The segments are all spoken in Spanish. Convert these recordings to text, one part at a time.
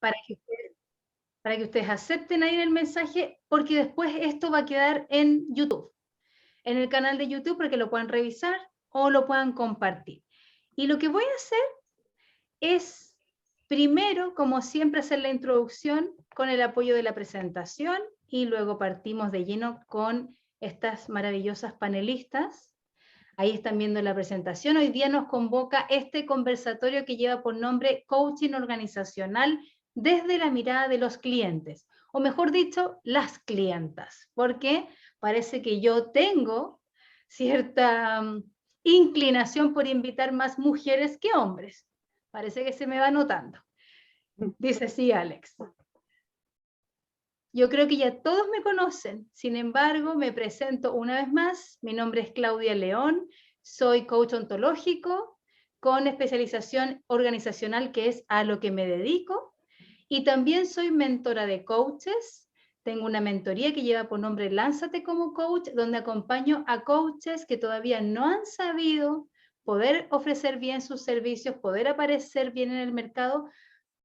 para que ustedes acepten ahí el mensaje, porque después esto va a quedar en YouTube, en el canal de YouTube, para que lo puedan revisar o lo puedan compartir. Y lo que voy a hacer es, primero, como siempre, hacer la introducción con el apoyo de la presentación y luego partimos de lleno con estas maravillosas panelistas. Ahí están viendo la presentación. Hoy día nos convoca este conversatorio que lleva por nombre Coaching Organizacional desde la mirada de los clientes, o mejor dicho, las clientas, porque parece que yo tengo cierta inclinación por invitar más mujeres que hombres. Parece que se me va notando. Dice sí, Alex. Yo creo que ya todos me conocen, sin embargo, me presento una vez más. Mi nombre es Claudia León, soy coach ontológico con especialización organizacional, que es a lo que me dedico, y también soy mentora de coaches. Tengo una mentoría que lleva por nombre Lánzate como Coach, donde acompaño a coaches que todavía no han sabido poder ofrecer bien sus servicios, poder aparecer bien en el mercado,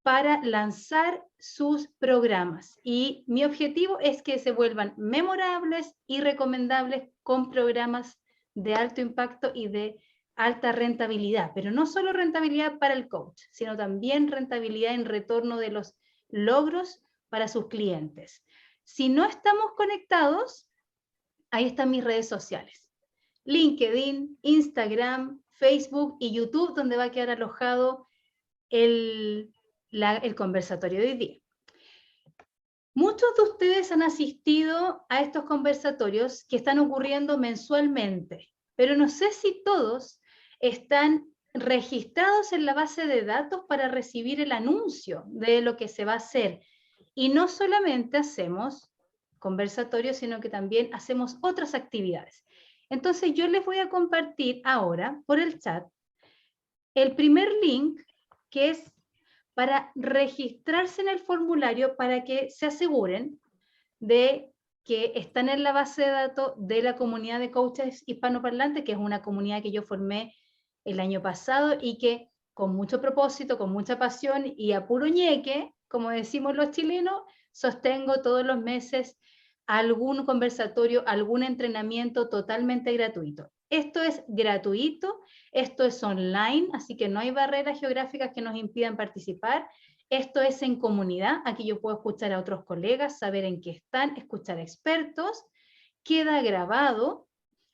para lanzar sus programas. Y mi objetivo es que se vuelvan memorables y recomendables con programas de alto impacto y de alta rentabilidad, pero no solo rentabilidad para el coach, sino también rentabilidad en retorno de los logros para sus clientes. Si no estamos conectados, ahí están mis redes sociales: LinkedIn, Instagram, Facebook y YouTube, donde va a quedar alojado el conversatorio de hoy día. Muchos de ustedes han asistido a estos conversatorios que están ocurriendo mensualmente, pero no sé si todos están registrados en la base de datos para recibir el anuncio de lo que se va a hacer. Y no solamente hacemos conversatorios, sino que también hacemos otras actividades. Entonces yo les voy a compartir ahora por el chat el primer link, que es para registrarse en el formulario, para que se aseguren de que están en la base de datos de la comunidad de coaches hispanoparlantes, que es una comunidad que yo formé el año pasado y que con mucho propósito, con mucha pasión y a puro ñeque, como decimos los chilenos, sostengo todos los meses algún conversatorio, algún entrenamiento totalmente gratuito. Esto es gratuito, esto es online, así que no hay barreras geográficas que nos impidan participar. Esto es en comunidad, aquí yo puedo escuchar a otros colegas, saber en qué están, escuchar a expertos, queda grabado,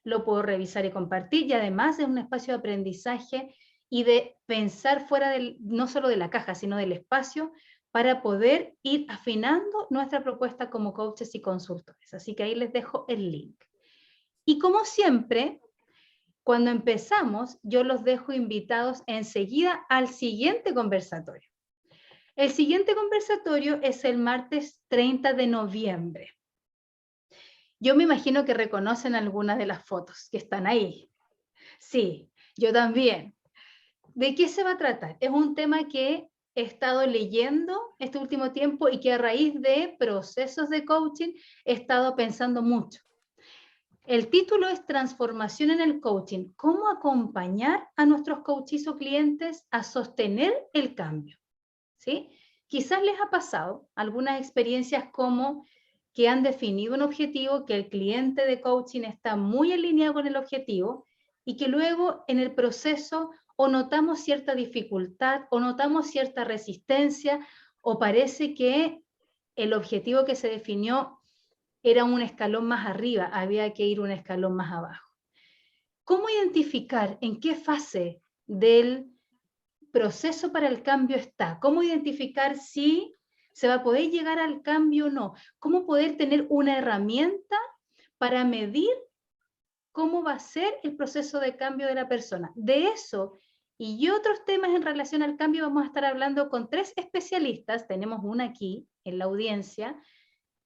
lo puedo revisar y compartir, y además es un espacio de aprendizaje y de pensar fuera del, no solo de la caja, sino del espacio, para poder ir afinando nuestra propuesta como coaches y consultores. Así que ahí les dejo el link. Y como siempre, cuando empezamos, yo los dejo invitados enseguida al siguiente conversatorio. El siguiente conversatorio es el martes 30 de noviembre. Yo me imagino que reconocen algunas de las fotos que están ahí. Sí, yo también. ¿De qué se va a tratar? Es un tema que he estado leyendo este último tiempo y que a raíz de procesos de coaching he estado pensando mucho. El título es Transformación en el Coaching. ¿Cómo acompañar a nuestros coaches o clientes a sostener el cambio? ¿Sí? Quizás les ha pasado algunas experiencias como que han definido un objetivo, que el cliente de coaching está muy alineado con el objetivo y que luego en el proceso o notamos cierta dificultad o notamos cierta resistencia o parece que el objetivo que se definió era un escalón más arriba, había que ir un escalón más abajo. ¿Cómo identificar en qué fase del proceso para el cambio está? ¿Cómo identificar si se va a poder llegar al cambio o no? ¿Cómo poder tener una herramienta para medir cómo va a ser el proceso de cambio de la persona? De eso y otros temas en relación al cambio vamos a estar hablando con 3 especialistas. Tenemos una aquí en la audiencia,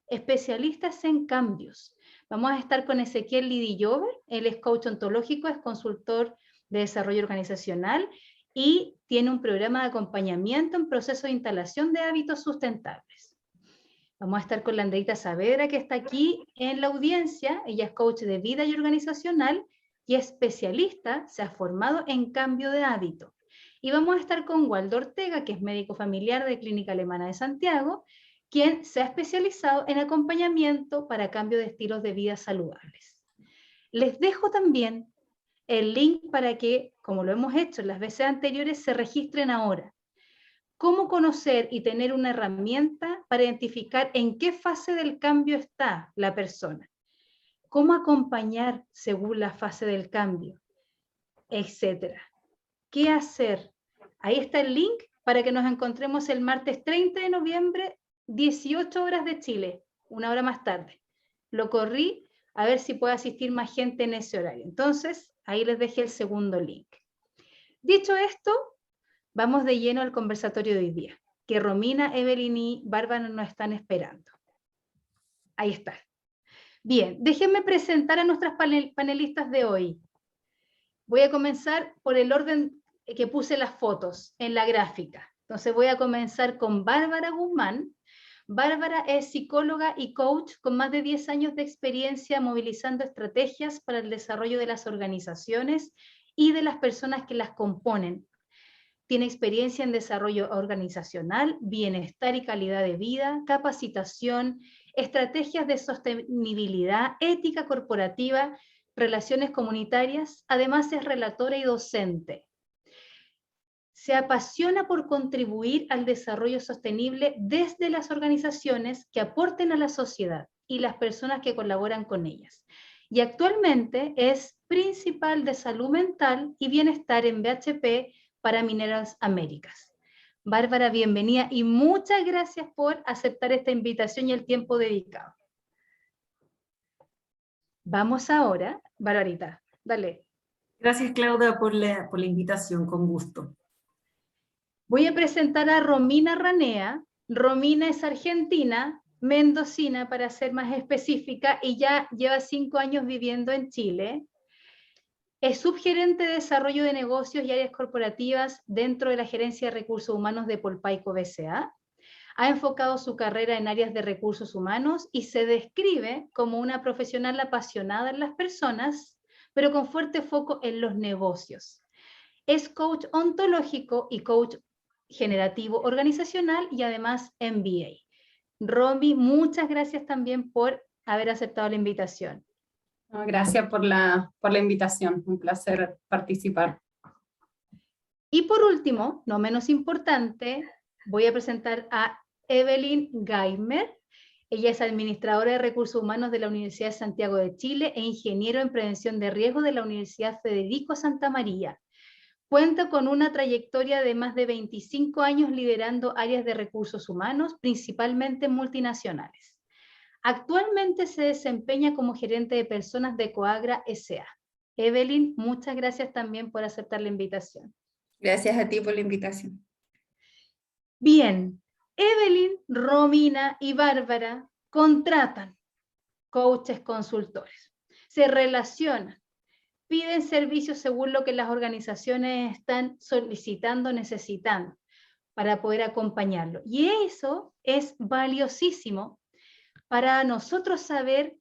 especialistas en cambios. Vamos a estar con Ezequiel Lidillover, él es coach ontológico, es consultor de desarrollo organizacional y tiene un programa de acompañamiento en proceso de instalación de hábitos sustentables. Vamos a estar con la Andreita Saavedra, que está aquí en la audiencia. Ella es coach de vida y organizacional y especialista, se ha formado en cambio de hábito. Y vamos a estar con Waldo Ortega, que es médico familiar de Clínica Alemana de Santiago, quien se ha especializado en acompañamiento para cambio de estilos de vida saludables. Les dejo también el link para que, como lo hemos hecho en las veces anteriores, se registren ahora. Cómo conocer y tener una herramienta para identificar en qué fase del cambio está la persona. Cómo acompañar según la fase del cambio, etcétera. ¿Qué hacer? Ahí está el link para que nos encontremos el martes 30 de noviembre, 18 horas de Chile, una hora más tarde. Lo corrí a ver si puede asistir más gente en ese horario. Entonces, ahí les dejé el segundo link. Dicho esto, vamos de lleno al conversatorio de hoy día, que Romina, Evelyn y Bárbara nos están esperando. Ahí está. Bien, déjenme presentar a nuestras panelistas de hoy. Voy a comenzar por el orden que puse las fotos en la gráfica. Entonces voy a comenzar con Bárbara Guzmán. Bárbara es psicóloga y coach con más de 10 años de experiencia movilizando estrategias para el desarrollo de las organizaciones y de las personas que las componen. Tiene experiencia en desarrollo organizacional, bienestar y calidad de vida, capacitación, estrategias de sostenibilidad, ética corporativa, relaciones comunitarias. Además es relatora y docente. Se apasiona por contribuir al desarrollo sostenible desde las organizaciones que aporten a la sociedad y las personas que colaboran con ellas. Y actualmente es principal de salud mental y bienestar en BHP para Mineras Américas. Bárbara, bienvenida y muchas gracias por aceptar esta invitación y el tiempo dedicado. Vamos ahora, Barbarita, dale. Gracias, Claudia, por la invitación, con gusto. Voy a presentar a Romina Ranea. Romina es argentina, mendocina para ser más específica, y ya lleva 5 años viviendo en Chile. Es subgerente de desarrollo de negocios y áreas corporativas dentro de la gerencia de recursos humanos de Polpaico BCA. Ha enfocado su carrera en áreas de recursos humanos y se describe como una profesional apasionada en las personas, pero con fuerte foco en los negocios. Es coach ontológico y coach generativo organizacional y además MBA. Romy, muchas gracias también por haber aceptado la invitación. Gracias por la invitación, un placer participar. Y por último, no menos importante, voy a presentar a Evelyn Geimer. Ella es administradora de recursos humanos de la Universidad de Santiago de Chile e ingeniero en prevención de riesgo de la Universidad Federico Santa María. Cuenta con una trayectoria de más de 25 años liderando áreas de recursos humanos, principalmente multinacionales. Actualmente se desempeña como gerente de personas de Coagra S.A. Evelyn, muchas gracias también por aceptar la invitación. Gracias a ti por la invitación. Bien, Evelyn, Romina y Bárbara contratan coaches consultores, se relacionan, piden servicios según lo que las organizaciones están solicitando, necesitando, para poder acompañarlo. Y eso es valiosísimo para nosotros saber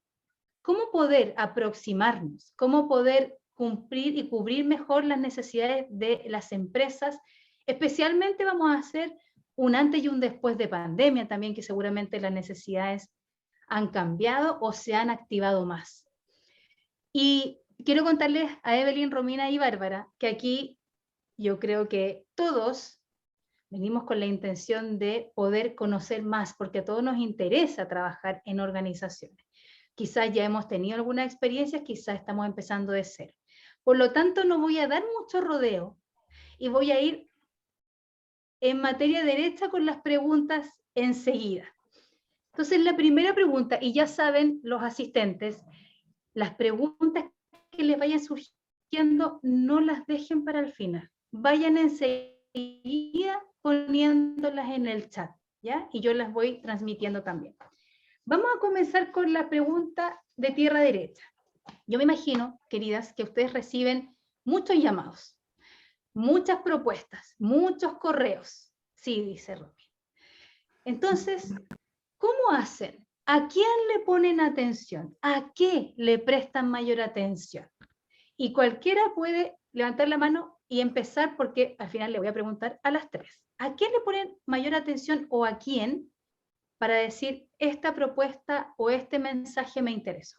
cómo poder aproximarnos, cómo poder cumplir y cubrir mejor las necesidades de las empresas. Especialmente vamos a hacer un antes y un después de pandemia también, que seguramente las necesidades han cambiado o se han activado más. Y quiero contarles a Evelyn, Romina y Bárbara que aquí yo creo que todos venimos con la intención de poder conocer más, porque a todos nos interesa trabajar en organizaciones. Quizás ya hemos tenido algunas experiencias, quizás estamos empezando de cero. Por lo tanto, no voy a dar mucho rodeo y voy a ir en materia derecha con las preguntas enseguida. Entonces, la primera pregunta, y ya saben los asistentes, las preguntas que les vayan surgiendo, no las dejen para el final. Vayan enseguida poniéndolas en el chat, ¿ya? Y yo las voy transmitiendo también. Vamos a comenzar con la pregunta de tierra derecha. Yo me imagino, queridas, que ustedes reciben muchos llamados, muchas propuestas, muchos correos. Sí, dice Romy. Entonces, ¿cómo hacen? ¿A quién le ponen atención? ¿A qué le prestan mayor atención? Y cualquiera puede levantar la mano y empezar, porque al final le voy a preguntar a las tres, ¿a quién le ponen mayor atención o a quién para decir esta propuesta o este mensaje me interesó?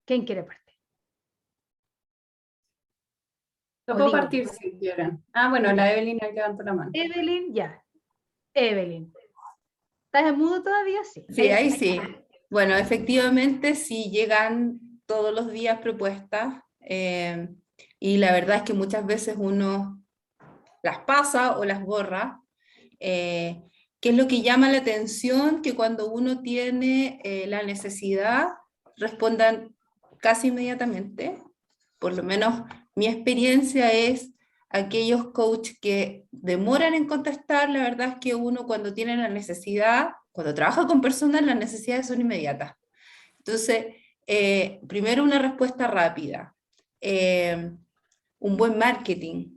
¿Quién quiere partir? Yo O puedo digo yo. partir si quieren. Ah, bueno, la Evelyn ahí levantó la mano. Evelyn, ya. Evelyn. ¿Estás en mudo todavía? Sí. Sí, ahí sí. Bueno, efectivamente sí llegan todos los días propuestas y la verdad es que muchas veces uno las pasa o las borra. ¿Qué es lo que llama la atención? Que cuando uno tiene la necesidad, respondan casi inmediatamente. Por lo menos mi experiencia es aquellos coaches que demoran en contestar, la verdad es que uno cuando tiene la necesidad, cuando trabaja con personas, las necesidades son inmediatas. Entonces, primero una respuesta rápida, un buen marketing.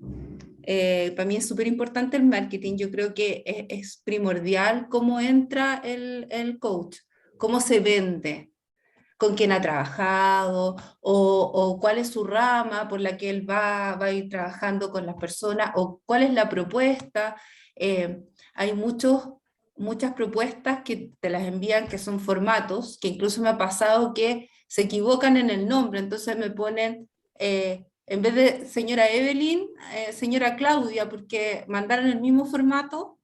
Para mí es súper importante el marketing, yo creo que es primordial cómo entra el coach, cómo se vende, con quién ha trabajado, o cuál es su rama por la que él va a ir trabajando con las personas, o cuál es la propuesta. Hay muchas propuestas que te las envían que son formatos, que incluso me ha pasado que se equivocan en el nombre, entonces me ponen, en vez de señora Evelyn, señora Claudia, porque mandaron el mismo formato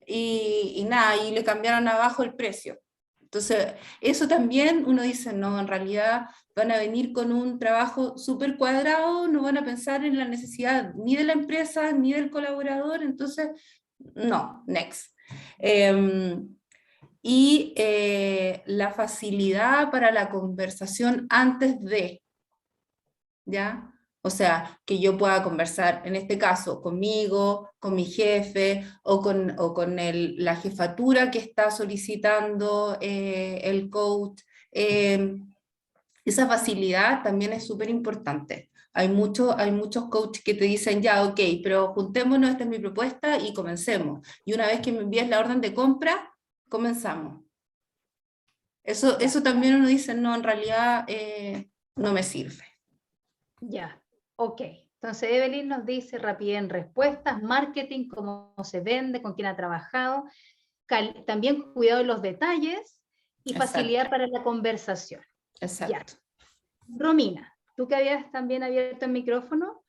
y nada, y le cambiaron abajo el precio. Entonces, eso también uno dice, no, en realidad van a venir con un trabajo súper cuadrado, no van a pensar en la necesidad ni de la empresa, ni del colaborador, entonces, no, next. La facilidad para la conversación antes de, ¿ya? O sea, que yo pueda conversar, en este caso, conmigo, con mi jefe o con la jefatura que está solicitando el coach. Esa facilidad también es súper importante. Hay muchos coaches que te dicen, ya, ok, pero juntémonos, esta es mi propuesta y comencemos. Y una vez que me envíes la orden de compra, comenzamos. Eso también uno dice, no, en realidad no me sirve. Ya, ok. Entonces Evelyn nos dice rapidez en respuestas, marketing, cómo se vende, con quién ha trabajado, también cuidado en los detalles y Exacto. facilidad para la conversación. Exacto. Ya. Romina, tú que habías también abierto el micrófono.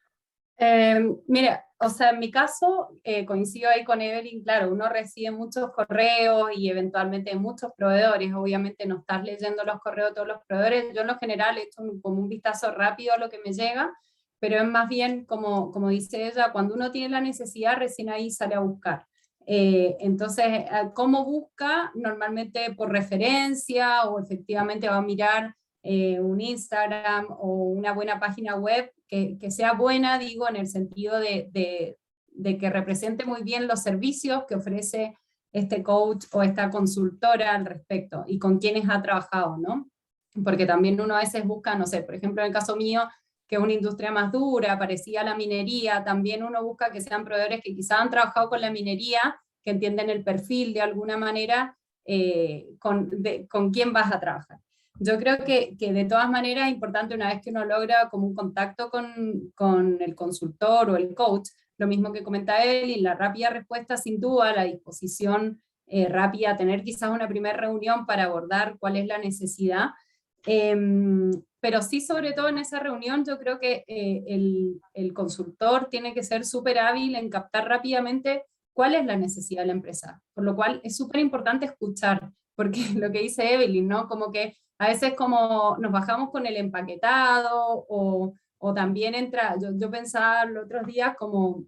Mira, o sea, en mi caso, coincido ahí con Evelyn, claro, uno recibe muchos correos y eventualmente muchos proveedores, obviamente no estás leyendo los correos de todos los proveedores, yo en lo general he hecho como un vistazo rápido a lo que me llega, pero es más bien, como dice ella, cuando uno tiene la necesidad, recién ahí sale a buscar. Entonces, ¿cómo busca? Normalmente por referencia o efectivamente va a mirar un Instagram o una buena página web que sea buena, digo, en el sentido de que represente muy bien los servicios que ofrece este coach o esta consultora al respecto y con quienes ha trabajado, ¿no? Porque también uno a veces busca, no sé, por ejemplo, en el caso mío, que es una industria más dura, parecida a la minería, también uno busca que sean proveedores que quizás han trabajado con la minería, que entienden el perfil de alguna manera, con quién vas a trabajar. Yo creo que de todas maneras es importante una vez que uno logra como un contacto con el consultor o el coach, lo mismo que comenta él, y la rápida respuesta sin duda, la disposición rápida, tener quizás una primera reunión para abordar cuál es la necesidad, pero sí sobre todo en esa reunión yo creo que el consultor tiene que ser súper hábil en captar rápidamente cuál es la necesidad de la empresa, por lo cual es súper importante escuchar, porque lo que dice Evelyn, ¿no? Como que a veces como nos bajamos con el empaquetado o también entra, yo pensaba los otros días como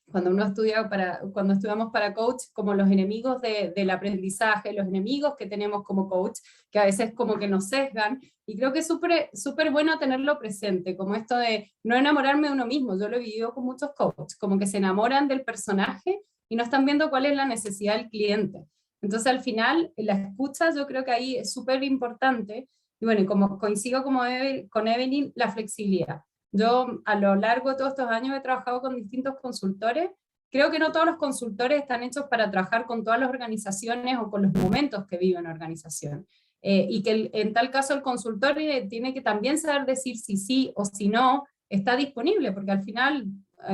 cuando uno estudia cuando estudiamos para coach, como los enemigos del aprendizaje, los enemigos que tenemos como coach, que a veces como que nos sesgan, y creo que es súper bueno tenerlo presente, como esto de no enamorarme de uno mismo, yo lo he vivido con muchos coaches, como que se enamoran del personaje y no están viendo cuál es la necesidad del cliente. Entonces al final la escucha yo creo que ahí es súper importante, y bueno, y como coincido con Evelyn, la flexibilidad. Yo a lo largo de todos estos años he trabajado con distintos consultores, creo que no todos los consultores están hechos para trabajar con todas las organizaciones o con los momentos que vive una organización, y que en tal caso el consultor tiene que también saber decir si sí o si no, está disponible, porque al final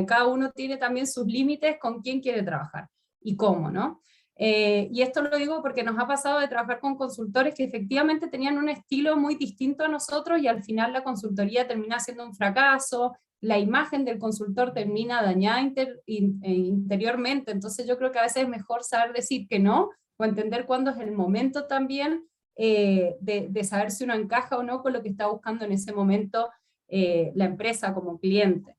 cada uno tiene también sus límites con quién quiere trabajar y cómo, ¿no? Y esto lo digo porque nos ha pasado de trabajar con consultores que efectivamente tenían un estilo muy distinto a nosotros y al final la consultoría termina siendo un fracaso, la imagen del consultor termina dañada interiormente, entonces yo creo que a veces es mejor saber decir que no, o entender cuándo es el momento también de saber si uno encaja o no con lo que está buscando en ese momento la empresa como cliente.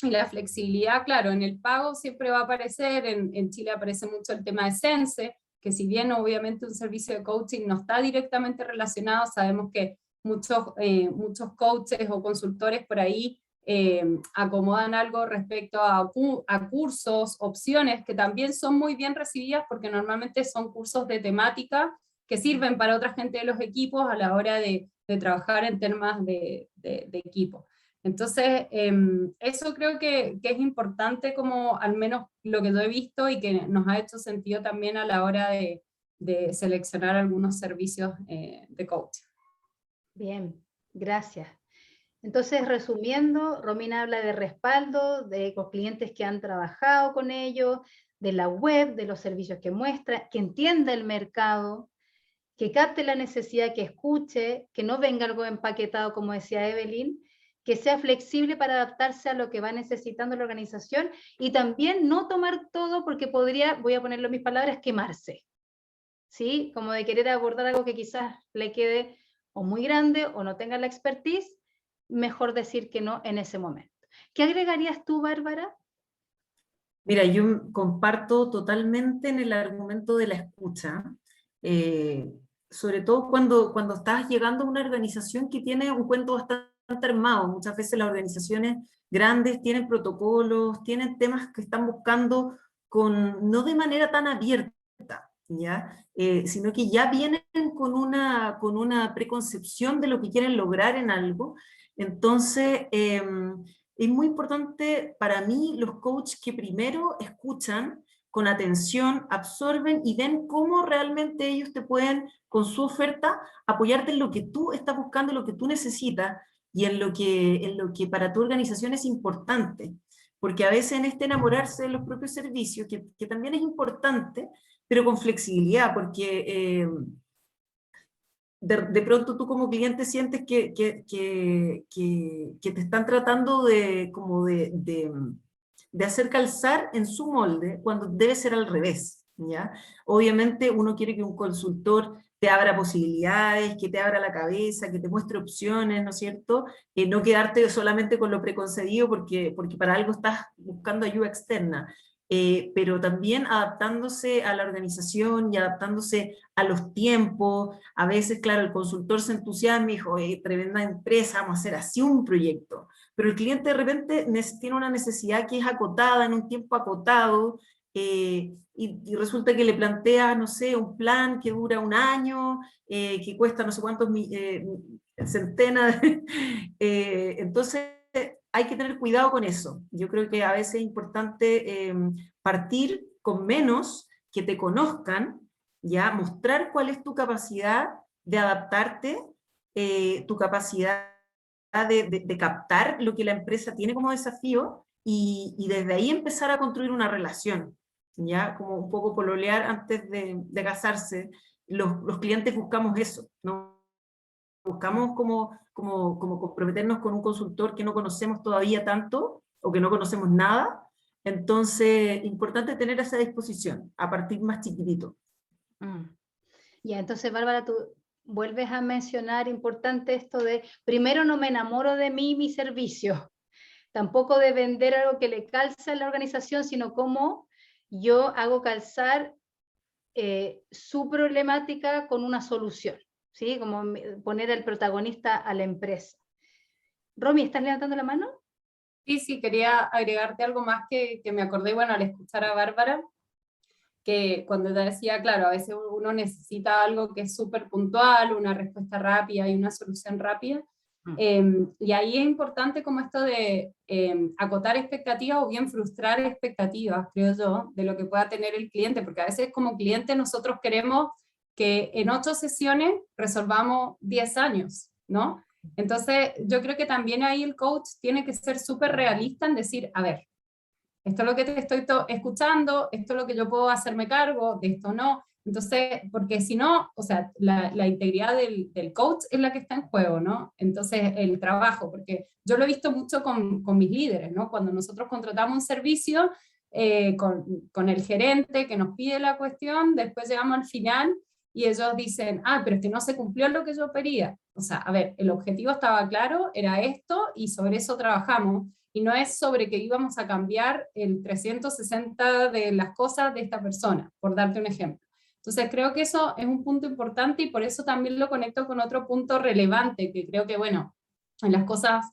Y la flexibilidad, claro, en el pago siempre va a aparecer, en Chile aparece mucho el tema de Sense, que si bien obviamente un servicio de coaching no está directamente relacionado, sabemos que muchos coaches o consultores por ahí acomodan algo respecto a cursos, opciones, que también son muy bien recibidas porque normalmente son cursos de temática que sirven para otra gente de los equipos a la hora de trabajar en temas de equipo. Entonces, eso creo que es importante, como al menos lo que yo he visto y que nos ha hecho sentido también a la hora de seleccionar algunos servicios de coaching. Bien, gracias. Entonces, resumiendo, Romina habla de respaldo, de los clientes que han trabajado con ellos, de la web, de los servicios que muestra, que entienda el mercado, que capte la necesidad, que escuche, que no venga algo empaquetado, como decía Evelyn, que sea flexible para adaptarse a lo que va necesitando la organización y también no tomar todo porque podría, voy a ponerlo en mis palabras, quemarse, ¿sí? Como de querer abordar algo que quizás le quede o muy grande o no tenga la expertise, mejor decir que no en ese momento. ¿Qué agregarías tú, Bárbara? Mira, yo comparto totalmente en el argumento de la escucha, sobre todo cuando estás llegando a una organización que tiene un cuento bastante armado. Muchas veces las organizaciones grandes tienen protocolos, tienen temas que están buscando no de manera tan abierta, ¿ya? Sino que ya vienen con una preconcepción de lo que quieren lograr en algo. Entonces, es muy importante para mí los coaches que primero escuchan con atención, absorben y ven cómo realmente ellos te pueden, con su oferta, apoyarte en lo que tú estás buscando, en lo que tú necesitas y en lo que para tu organización es importante. Porque a veces en este enamorarse de los propios servicios, que también es importante, pero con flexibilidad, porque de pronto tú como cliente sientes que te están tratando de hacer calzar en su molde, cuando debe ser al revés, ¿ya? Obviamente uno quiere que un consultor te abra posibilidades, que te abra la cabeza, que te muestre opciones, ¿no es cierto? No quedarte solamente con lo preconcebido porque para algo estás buscando ayuda externa. Pero también adaptándose a la organización y adaptándose a los tiempos. A veces, claro, el consultor se entusiasma y dijo, tremenda empresa, vamos a hacer así un proyecto. Pero el cliente de repente tiene una necesidad que es acotada, en un tiempo acotado, y resulta que le plantea, no sé, un plan que dura un año, que cuesta no sé cuántos centenas. Entonces, hay que tener cuidado con eso. Yo creo que a veces es importante partir con menos, que te conozcan, ya mostrar cuál es tu capacidad de adaptarte, tu capacidad de captar lo que la empresa tiene como desafío y desde ahí empezar a construir una relación, ya como un poco pololear antes de casarse. Los clientes buscamos eso, ¿no? Buscamos como comprometernos con un consultor que no conocemos todavía tanto o que no conocemos nada. Entonces, importante tener esa disposición a partir más chiquitito. Ya, entonces, Bárbara, tú vuelves a mencionar importante esto de, primero no me enamoro de mí y mi servicio, tampoco de vender algo que le calza a la organización, sino cómo yo hago calzar su problemática con una solución, ¿sí? Como poner al protagonista a la empresa. Romy, ¿estás levantando la mano? Sí, quería agregarte algo más que me acordé, bueno, al escuchar a Bárbara, que cuando te decía, claro, a veces uno necesita algo que es súper puntual, una respuesta rápida y una solución rápida, y ahí es importante como esto de acotar expectativas o bien frustrar expectativas, creo yo, de lo que pueda tener el cliente, porque a veces como cliente nosotros queremos que en 8 sesiones resolvamos 10 años, ¿no? Entonces, yo creo que también ahí el coach tiene que ser súper realista en decir, a ver, esto es lo que te estoy escuchando, esto es lo que yo puedo hacerme cargo, de esto no. Entonces, porque si no, o sea, la integridad del coach es la que está en juego, ¿no? Entonces, el trabajo, porque yo lo he visto mucho con mis líderes, ¿no? Cuando nosotros contratamos un servicio con el gerente que nos pide la cuestión, después llegamos al final y ellos dicen, ah, pero es que no se cumplió lo que yo pedía. O sea, a ver, el objetivo estaba claro, era esto, y sobre eso trabajamos, y no es sobre que íbamos a cambiar el 360 de las cosas de esta persona, por darte un ejemplo. Entonces creo que eso es un punto importante y por eso también lo conecto con otro punto relevante, que creo que, bueno, en las cosas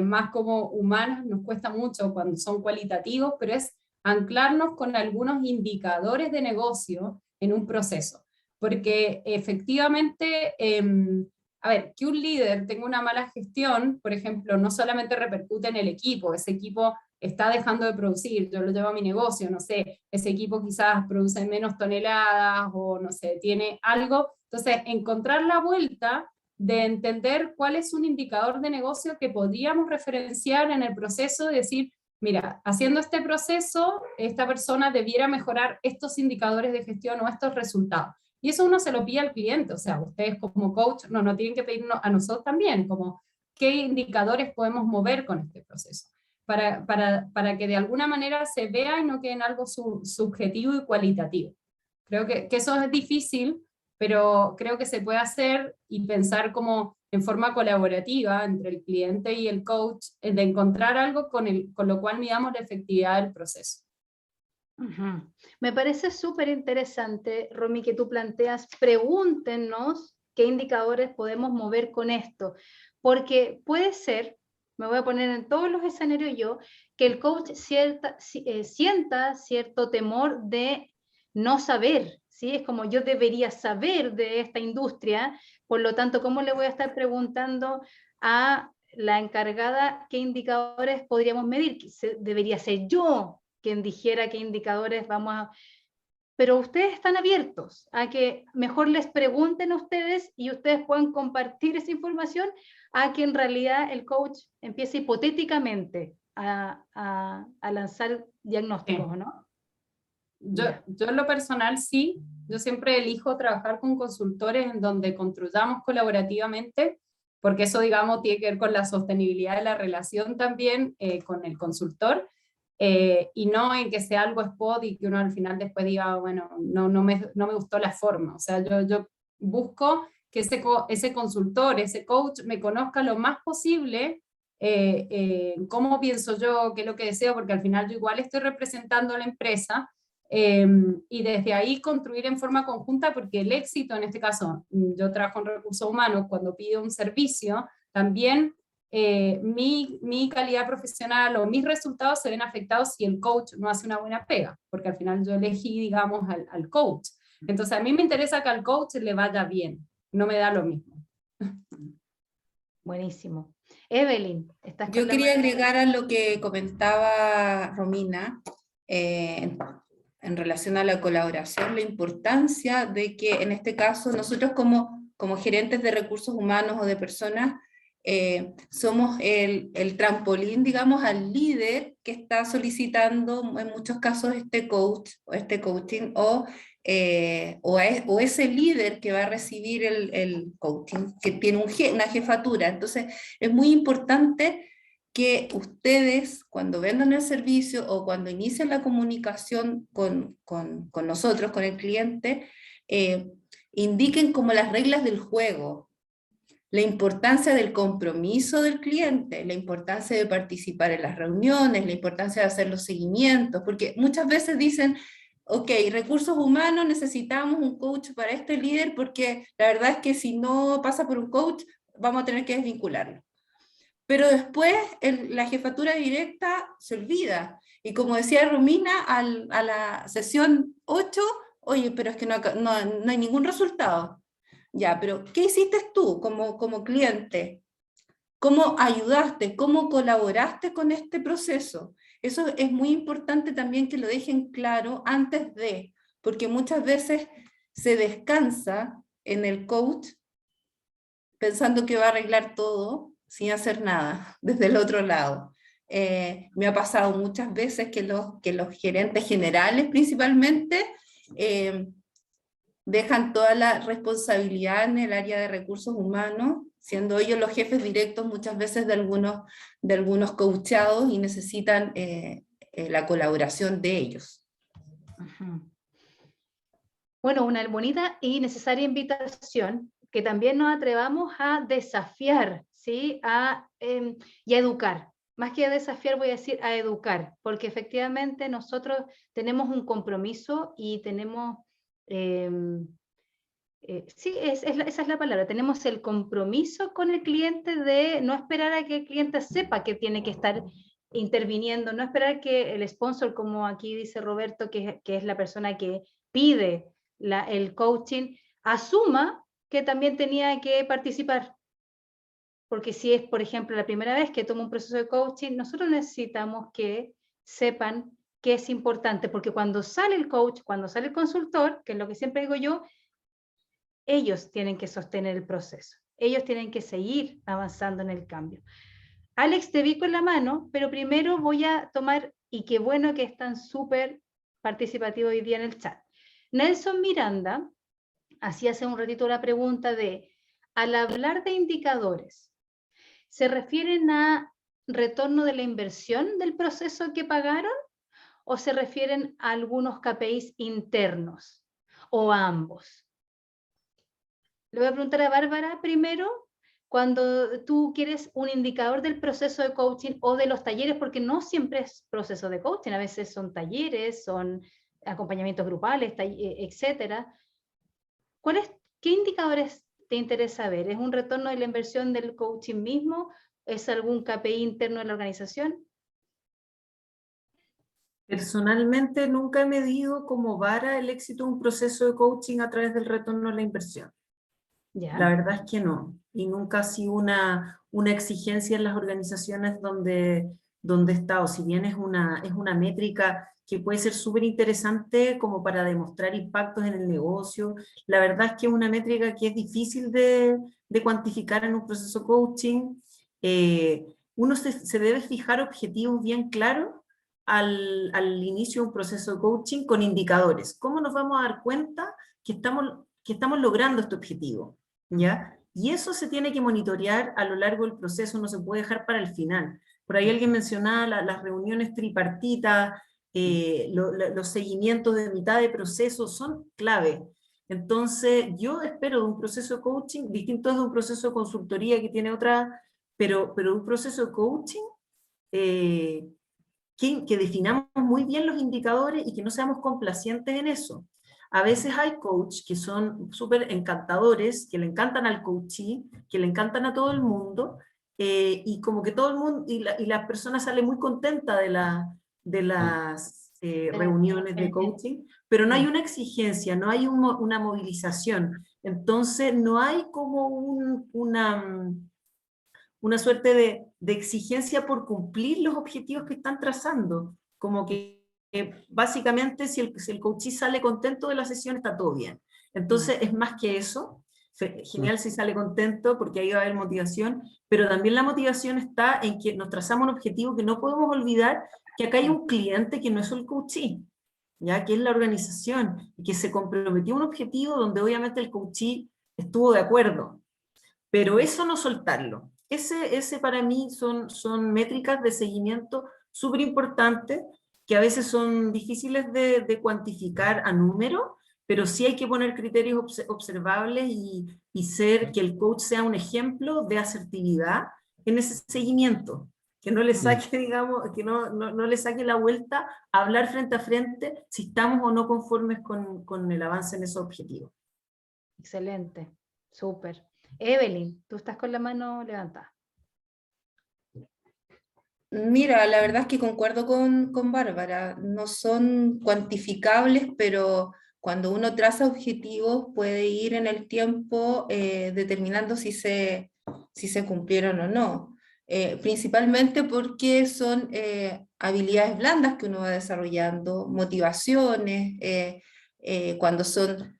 más como humanas nos cuesta mucho cuando son cualitativos, pero es anclarnos con algunos indicadores de negocio en un proceso. Porque efectivamente, a ver, que un líder tenga una mala gestión, por ejemplo, no solamente repercute en el equipo, ese equipo está dejando de producir, yo lo llevo a mi negocio, no sé, ese equipo quizás produce menos toneladas o no sé, tiene algo. Entonces, encontrar la vuelta de entender cuál es un indicador de negocio que podríamos referenciar en el proceso de decir, mira, haciendo este proceso, esta persona debiera mejorar estos indicadores de gestión o estos resultados. Y eso uno se lo pide al cliente, o sea, ustedes como coach no tienen que pedirnos a nosotros también, como qué indicadores podemos mover con este proceso, para que de alguna manera se vea y no quede en algo subjetivo y cualitativo. Creo que eso es difícil, pero creo que se puede hacer y pensar como en forma colaborativa entre el cliente y el coach, de encontrar algo con lo cual midamos la efectividad del proceso. Me parece súper interesante, Romy, que tú planteas, pregúntenos qué indicadores podemos mover con esto, porque puede ser, me voy a poner en todos los escenarios yo, que el coach sienta cierto temor de no saber, ¿sí? Es como yo debería saber de esta industria, por lo tanto, ¿cómo le voy a estar preguntando a la encargada qué indicadores podríamos medir? Debería ser yo quien dijera qué indicadores vamos a... Pero ustedes están abiertos a que mejor les pregunten a ustedes y ustedes puedan compartir esa información a que en realidad el coach empiece hipotéticamente a lanzar diagnósticos, ¿no? Yo en lo personal sí, yo siempre elijo trabajar con consultores en donde construyamos colaborativamente, porque eso, digamos, tiene que ver con la sostenibilidad de la relación también con el consultor, y no en que sea algo spot y que uno al final después diga, bueno, no me gustó la forma. O sea, yo busco que ese consultor, ese coach me conozca lo más posible, cómo pienso yo, qué es lo que deseo, porque al final yo igual estoy representando a la empresa, y desde ahí construir en forma conjunta, porque el éxito, en este caso, yo trabajo en recursos humanos, cuando pido un servicio, también mi calidad profesional o mis resultados se ven afectados si el coach no hace una buena pega, porque al final yo elegí, digamos, al coach. Entonces a mí me interesa que al coach le vaya bien, no me da lo mismo. Buenísimo. Evelyn, ¿estás con Yo la quería mano? agregar a lo que comentaba Romina, en relación a la colaboración, la importancia de que en este caso nosotros como gerentes de recursos humanos o de personas, somos el trampolín, digamos, al líder que está solicitando en muchos casos este coach o este coaching, o ese líder que va a recibir el coaching, que tiene una jefatura. Entonces es muy importante que ustedes, cuando vendan el servicio o cuando inician la comunicación con nosotros, con el cliente, indiquen como las reglas del juego, la importancia del compromiso del cliente, la importancia de participar en las reuniones, la importancia de hacer los seguimientos, porque muchas veces dicen, ok, recursos humanos, necesitamos un coach para este líder, porque la verdad es que si no pasa por un coach, vamos a tener que desvincularlo. Pero después la jefatura directa se olvida. Y como decía Romina, a la sesión 8, oye, pero es que no hay ningún resultado. Ya, pero ¿qué hiciste tú como cliente? ¿Cómo ayudaste? ¿Cómo colaboraste con este proceso? Eso es muy importante también que lo dejen claro antes de, porque muchas veces se descansa en el coach pensando que va a arreglar todo sin hacer nada desde el otro lado. Me ha pasado muchas veces que los gerentes generales principalmente dejan toda la responsabilidad en el área de recursos humanos, siendo ellos los jefes directos muchas veces de algunos coachados y necesitan la colaboración de ellos. Ujú. Bueno, una bonita y necesaria invitación, que también nos atrevamos a desafiar, ¿sí? Y a educar. Más que a desafiar, voy a decir a educar, porque efectivamente nosotros tenemos un compromiso y tenemos, sí, esa es la palabra, tenemos el compromiso con el cliente de no esperar a que el cliente sepa que tiene que estar interviniendo, no esperar que el sponsor, como aquí dice Roberto, que es la persona que pide el coaching, asuma que también tenía que participar. Porque si es, por ejemplo, la primera vez que tomo un proceso de coaching, nosotros necesitamos que sepan que es importante, porque cuando sale el coach, cuando sale el consultor, que es lo que siempre digo yo, ellos tienen que sostener el proceso, ellos tienen que seguir avanzando en el cambio. Alex, te vi con la mano, pero primero voy a tomar, y qué bueno que están súper participativos hoy día en el chat. Nelson Miranda hacía hace un ratito la pregunta de, al hablar de indicadores, ¿se refieren a retorno de la inversión del proceso que pagaron o se refieren a algunos KPIs internos o a ambos? Le voy a preguntar a Bárbara primero, cuando tú quieres un indicador del proceso de coaching o de los talleres, porque no siempre es proceso de coaching, a veces son talleres, son acompañamientos grupales, etcétera. ¿Qué indicadores te interesa ver? ¿Es un retorno de la inversión del coaching mismo? ¿Es algún KPI interno de la organización? Personalmente nunca he medido como vara el éxito de un proceso de coaching a través del retorno a la inversión. ¿Ya? La verdad es que no, y nunca ha sido una exigencia en las organizaciones donde he estado, si bien es una métrica que puede ser súper interesante como para demostrar impactos en el negocio, la verdad es que es una métrica que es difícil de cuantificar en un proceso coaching. Uno se debe fijar objetivos bien claros al inicio de un proceso de coaching con indicadores. ¿Cómo nos vamos a dar cuenta que estamos logrando este objetivo? ¿Ya? Y eso se tiene que monitorear a lo largo del proceso, no se puede dejar para el final. Por ahí alguien mencionaba las reuniones tripartitas, los seguimientos de mitad de proceso son clave. Entonces, yo espero de un proceso de coaching, distinto de un proceso de consultoría que tiene otra, pero un proceso de coaching, que definamos muy bien los indicadores y que no seamos complacientes en eso. A veces hay coaches que son súper encantadores, que le encantan al coachee, que le encantan a todo el mundo, y como que todo el mundo, y la persona sale muy contenta de las reuniones de coaching, pero no hay una exigencia, no hay una movilización. Entonces no hay como una suerte de exigencia por cumplir los objetivos que están trazando. Como que básicamente si el coachee sale contento de la sesión está todo bien. Entonces es más que eso. Genial si sale contento porque ahí va a haber motivación, pero también la motivación está en que nos trazamos un objetivo que no podemos olvidar, que acá hay un cliente que no es el coachee, ¿ya? Que es la organización, y que se comprometió a un objetivo donde obviamente el coachee estuvo de acuerdo, pero eso no soltarlo. Ese para mí son métricas de seguimiento súper importantes, que a veces son difíciles de cuantificar a número, pero sí hay que poner criterios observables y que el coach sea un ejemplo de asertividad en ese seguimiento, que no le saque, digamos, que no le saque la vuelta a hablar frente a frente si estamos o no conformes con el avance en esos objetivos. Excelente, súper. Evelyn, tú estás con la mano levantada. Mira, la verdad es que concuerdo con Bárbara, no son cuantificables, pero cuando uno traza objetivos puede ir en el tiempo determinando si se cumplieron o no. Principalmente porque son habilidades blandas que uno va desarrollando, motivaciones, cuando son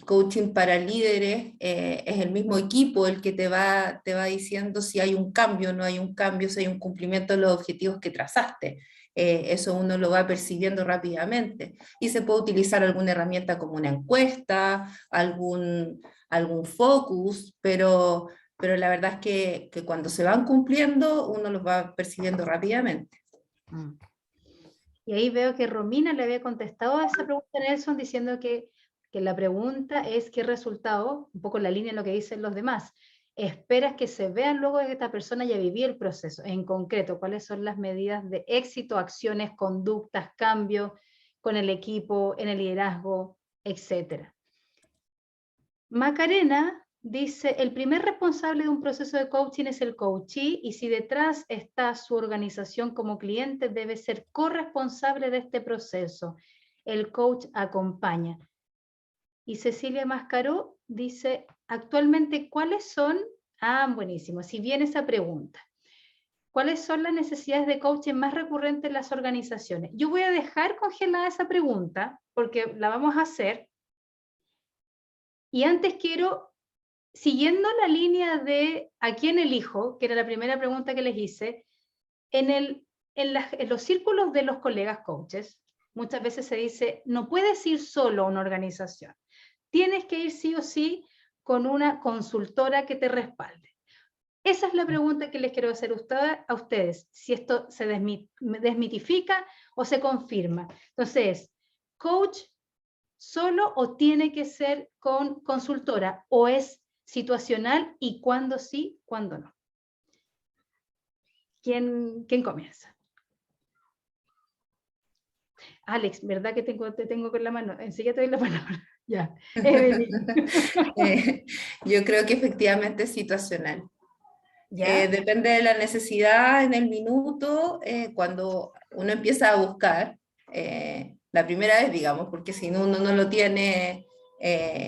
coaching para líderes, es el mismo equipo el que te va diciendo si hay un cambio o no hay un cambio, si hay un cumplimiento de los objetivos que trazaste. Eso uno lo va percibiendo rápidamente. Y se puede utilizar alguna herramienta como una encuesta, algún focus, pero la verdad es que cuando se van cumpliendo, uno los va percibiendo rápidamente. Y ahí veo que Romina le había contestado a esa pregunta a Nelson diciendo que la pregunta es qué resultado, un poco en la línea de lo que dicen los demás, esperas que se vean luego de que esta persona ya vivió el proceso. En concreto, ¿cuáles son las medidas de éxito, acciones, conductas, cambios con el equipo, en el liderazgo, etcétera? Macarena dice, el primer responsable de un proceso de coaching es el coachee, y si detrás está su organización como cliente, debe ser corresponsable de este proceso. El coach acompaña. Y Cecilia Mascaró dice, actualmente, ¿cuáles son? Buenísimo, si viene esa pregunta. ¿Cuáles son las necesidades de coaching más recurrentes en las organizaciones? Yo voy a dejar congelada esa pregunta, porque la vamos a hacer. Y antes quiero, siguiendo la línea de ¿a quién elijo?, que era la primera pregunta que les hice, en los círculos de los colegas coaches, muchas veces se dice, no puedes ir solo a una organización. Tienes que ir sí o sí con una consultora que te respalde. Esa es la pregunta que les quiero hacer a ustedes, si esto se desmitifica o se confirma. Entonces, ¿coach solo o tiene que ser con consultora? ¿O es situacional y cuándo sí, cuándo no? ¿Quién comienza? Alex, ¿verdad que te tengo con la mano? Enseguida te doy la palabra. Ya. Yo creo que efectivamente es situacional. ¿Ya? Depende de la necesidad en el minuto, cuando uno empieza a buscar, la primera vez, digamos, porque si no, uno no lo tiene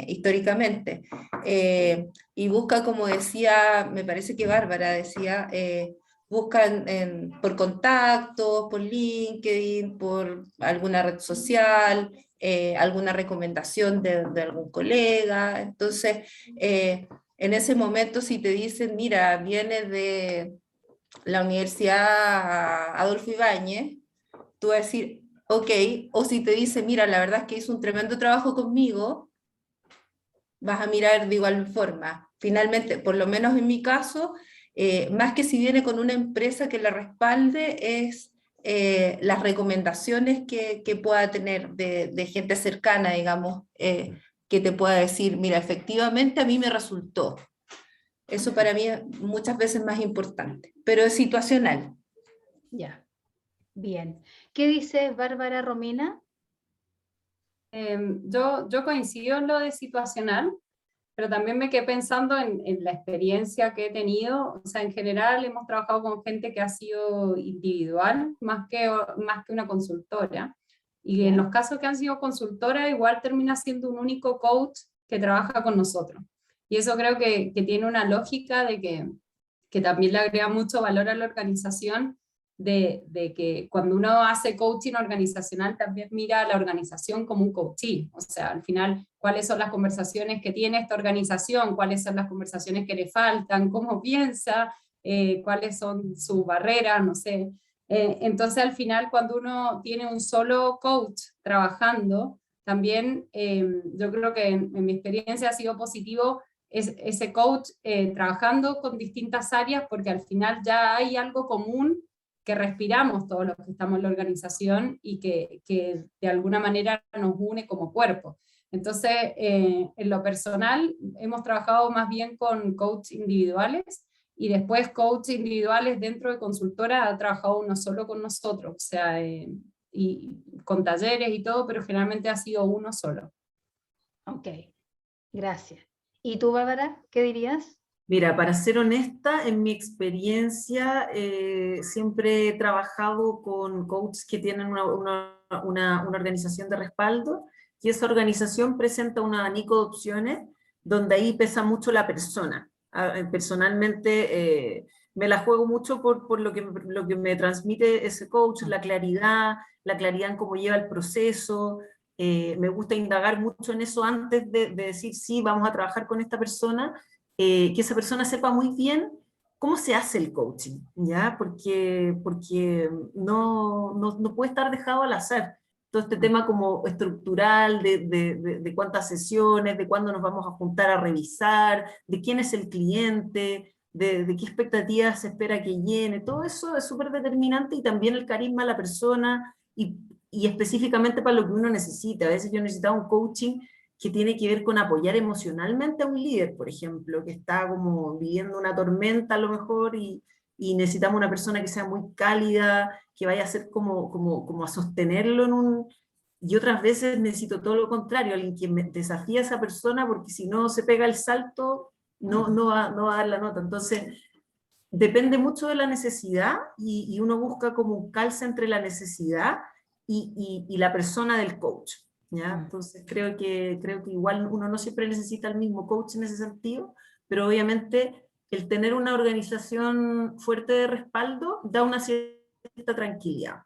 históricamente. Y busca, como decía, me parece que Bárbara decía, busca por contactos, por LinkedIn, por alguna red social, alguna recomendación de algún colega. Entonces, en ese momento, si te dicen, mira, viene de la Universidad Adolfo Ibáñez, tú vas a decir, ok, o si te dicen, mira, la verdad es que hizo un tremendo trabajo conmigo, vas a mirar de igual forma. Finalmente, por lo menos en mi caso, más que si viene con una empresa que la respalde, es las recomendaciones que pueda tener de gente cercana, digamos, que te pueda decir, mira, efectivamente a mí me resultó. Eso para mí es muchas veces más importante, pero es situacional. Ya, bien. ¿Qué dice Bárbara Romina? Yo coincido en lo de situacional, pero también me quedé pensando en la experiencia que he tenido. O sea, en general hemos trabajado con gente que ha sido individual, más que una consultora. Y en los casos que han sido consultoras, igual termina siendo un único coach que trabaja con nosotros. Y eso creo que tiene una lógica de que también le agrega mucho valor a la organización, de que cuando uno hace coaching organizacional también mira a la organización como un coachee. O sea, al final, ¿cuáles son las conversaciones que tiene esta organización? ¿Cuáles son las conversaciones que le faltan? ¿Cómo piensa? ¿Cuáles son sus barreras? No sé. Entonces, al final, cuando uno tiene un solo coach trabajando, también yo creo que en mi experiencia ha sido positivo ese coach trabajando con distintas áreas, porque al final ya hay algo común que respiramos todos los que estamos en la organización y que de alguna manera nos une como cuerpo. Entonces, en lo personal, hemos trabajado más bien con coaches individuales, y después coaches individuales dentro de consultora ha trabajado uno solo con nosotros, o sea, y con talleres y todo, pero generalmente ha sido uno solo. Ok, gracias. ¿Y tú, Bárbara, qué dirías? Mira, para ser honesta, en mi experiencia siempre he trabajado con coaches que tienen una organización de respaldo, y esa organización presenta un abanico de opciones donde ahí pesa mucho la persona. Personalmente me la juego mucho por lo que me transmite ese coach, la claridad en cómo lleva el proceso, Me gusta indagar mucho en eso antes de decir, sí, vamos a trabajar con esta persona, que esa persona sepa muy bien cómo se hace el coaching, ¿ya? Porque no puede estar dejado al azar. Todo este tema como estructural, de cuántas sesiones, de cuándo nos vamos a juntar a revisar, de quién es el cliente, de qué expectativas se espera que llene, todo eso es súper determinante, y también el carisma de la persona, y específicamente para lo que uno necesita. A veces yo necesitaba un coaching que tiene que ver con apoyar emocionalmente a un líder, por ejemplo, que está como viviendo una tormenta a lo mejor, y necesitamos una persona que sea muy cálida, que vaya a ser como a sostenerlo en un... Y otras veces necesito todo lo contrario, alguien que me desafía a esa persona, porque si no se pega el salto, no va a dar la nota. Entonces, depende mucho de la necesidad, y uno busca como un calce entre la necesidad y la persona del coach, ¿ya? Entonces creo que igual uno no siempre necesita el mismo coach en ese sentido, pero obviamente el tener una organización fuerte de respaldo da una cierta tranquilidad.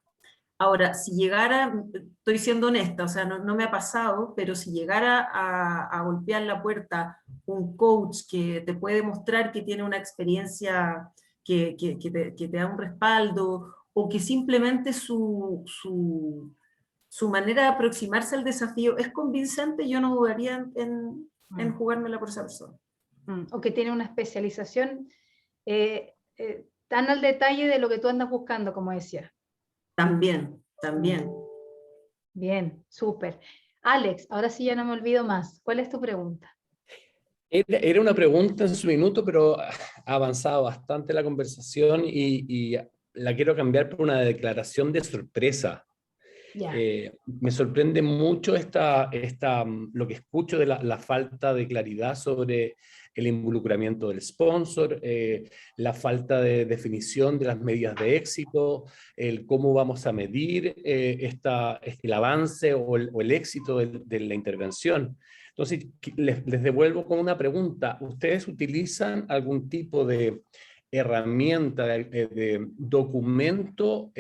Ahora, si llegara, estoy siendo honesta, o sea, no me ha pasado, pero si llegara a golpear la puerta un coach que te puede mostrar que tiene una experiencia que te da un respaldo, o que simplemente su manera de aproximarse al desafío es convincente, yo no dudaría en jugármela por esa persona. O que tiene una especialización tan al detalle de lo que tú andas buscando, como decía. También. Bien, súper. Alex, ahora sí ya no me olvido más. ¿Cuál es tu pregunta? Era una pregunta en su minuto, pero ha avanzado bastante la conversación y la quiero cambiar por una declaración de sorpresa. Ya. Me sorprende mucho lo que escucho de la falta de claridad sobre el involucramiento del sponsor, la falta de definición de las medidas de éxito, el cómo vamos a medir el avance o el éxito de la intervención. Entonces, les devuelvo con una pregunta. ¿Ustedes utilizan algún tipo de herramienta, de documento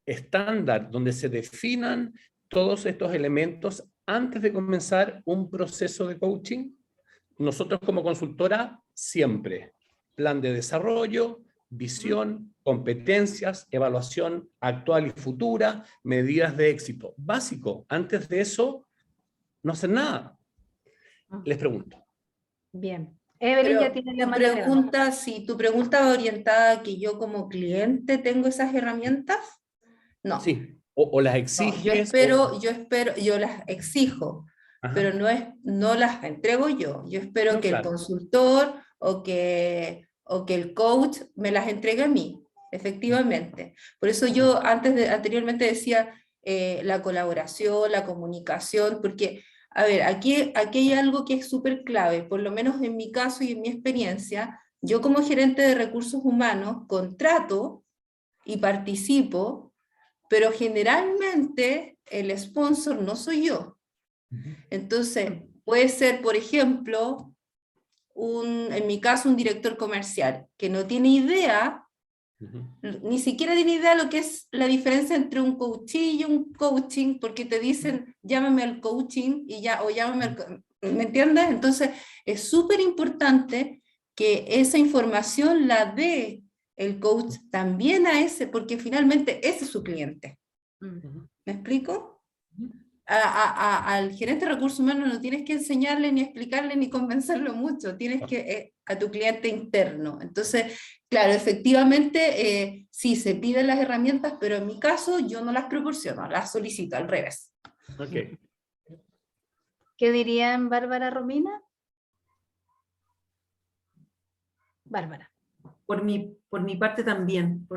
estándar donde se definan todos estos elementos antes de comenzar un proceso de coaching? Nosotros como consultora siempre, plan de desarrollo, visión, competencias, evaluación actual y futura, medidas de éxito. Básico, antes de eso no hacen nada. Les pregunto. Bien. Evelyn ya tiene la mano levantada. Si tu pregunta va orientada a que yo como cliente tengo esas herramientas, no. Sí, o las exiges. Yo las exijo, Ajá. pero no las entrego yo. Yo espero No, que claro. el consultor o que el coach me las entregue a mí, efectivamente. Por eso yo anteriormente decía la colaboración, la comunicación, porque, a ver, aquí hay algo que es súper clave, por lo menos en mi caso y en mi experiencia. Yo como gerente de recursos humanos contrato y participo, pero generalmente el sponsor no soy yo. Entonces, puede ser, por ejemplo, en mi caso, un director comercial que no tiene idea, ni siquiera tiene idea lo que es la diferencia entre un coaching y un coaching, porque te dicen, llámame al coaching y ya, o llámame al... ¿Me entiendes? Entonces, es súper importante que esa información la dé el coach también a ese, porque finalmente ese es su cliente. ¿Me explico? Al gerente de recursos humanos no tienes que enseñarle, ni explicarle, ni convencerlo mucho, tienes que a tu cliente interno. Entonces, claro, efectivamente, sí, se piden las herramientas, pero en mi caso yo no las proporciono, las solicito al revés. Okay. ¿Qué dirían Bárbara, Romina? Bárbara. Por mi parte también,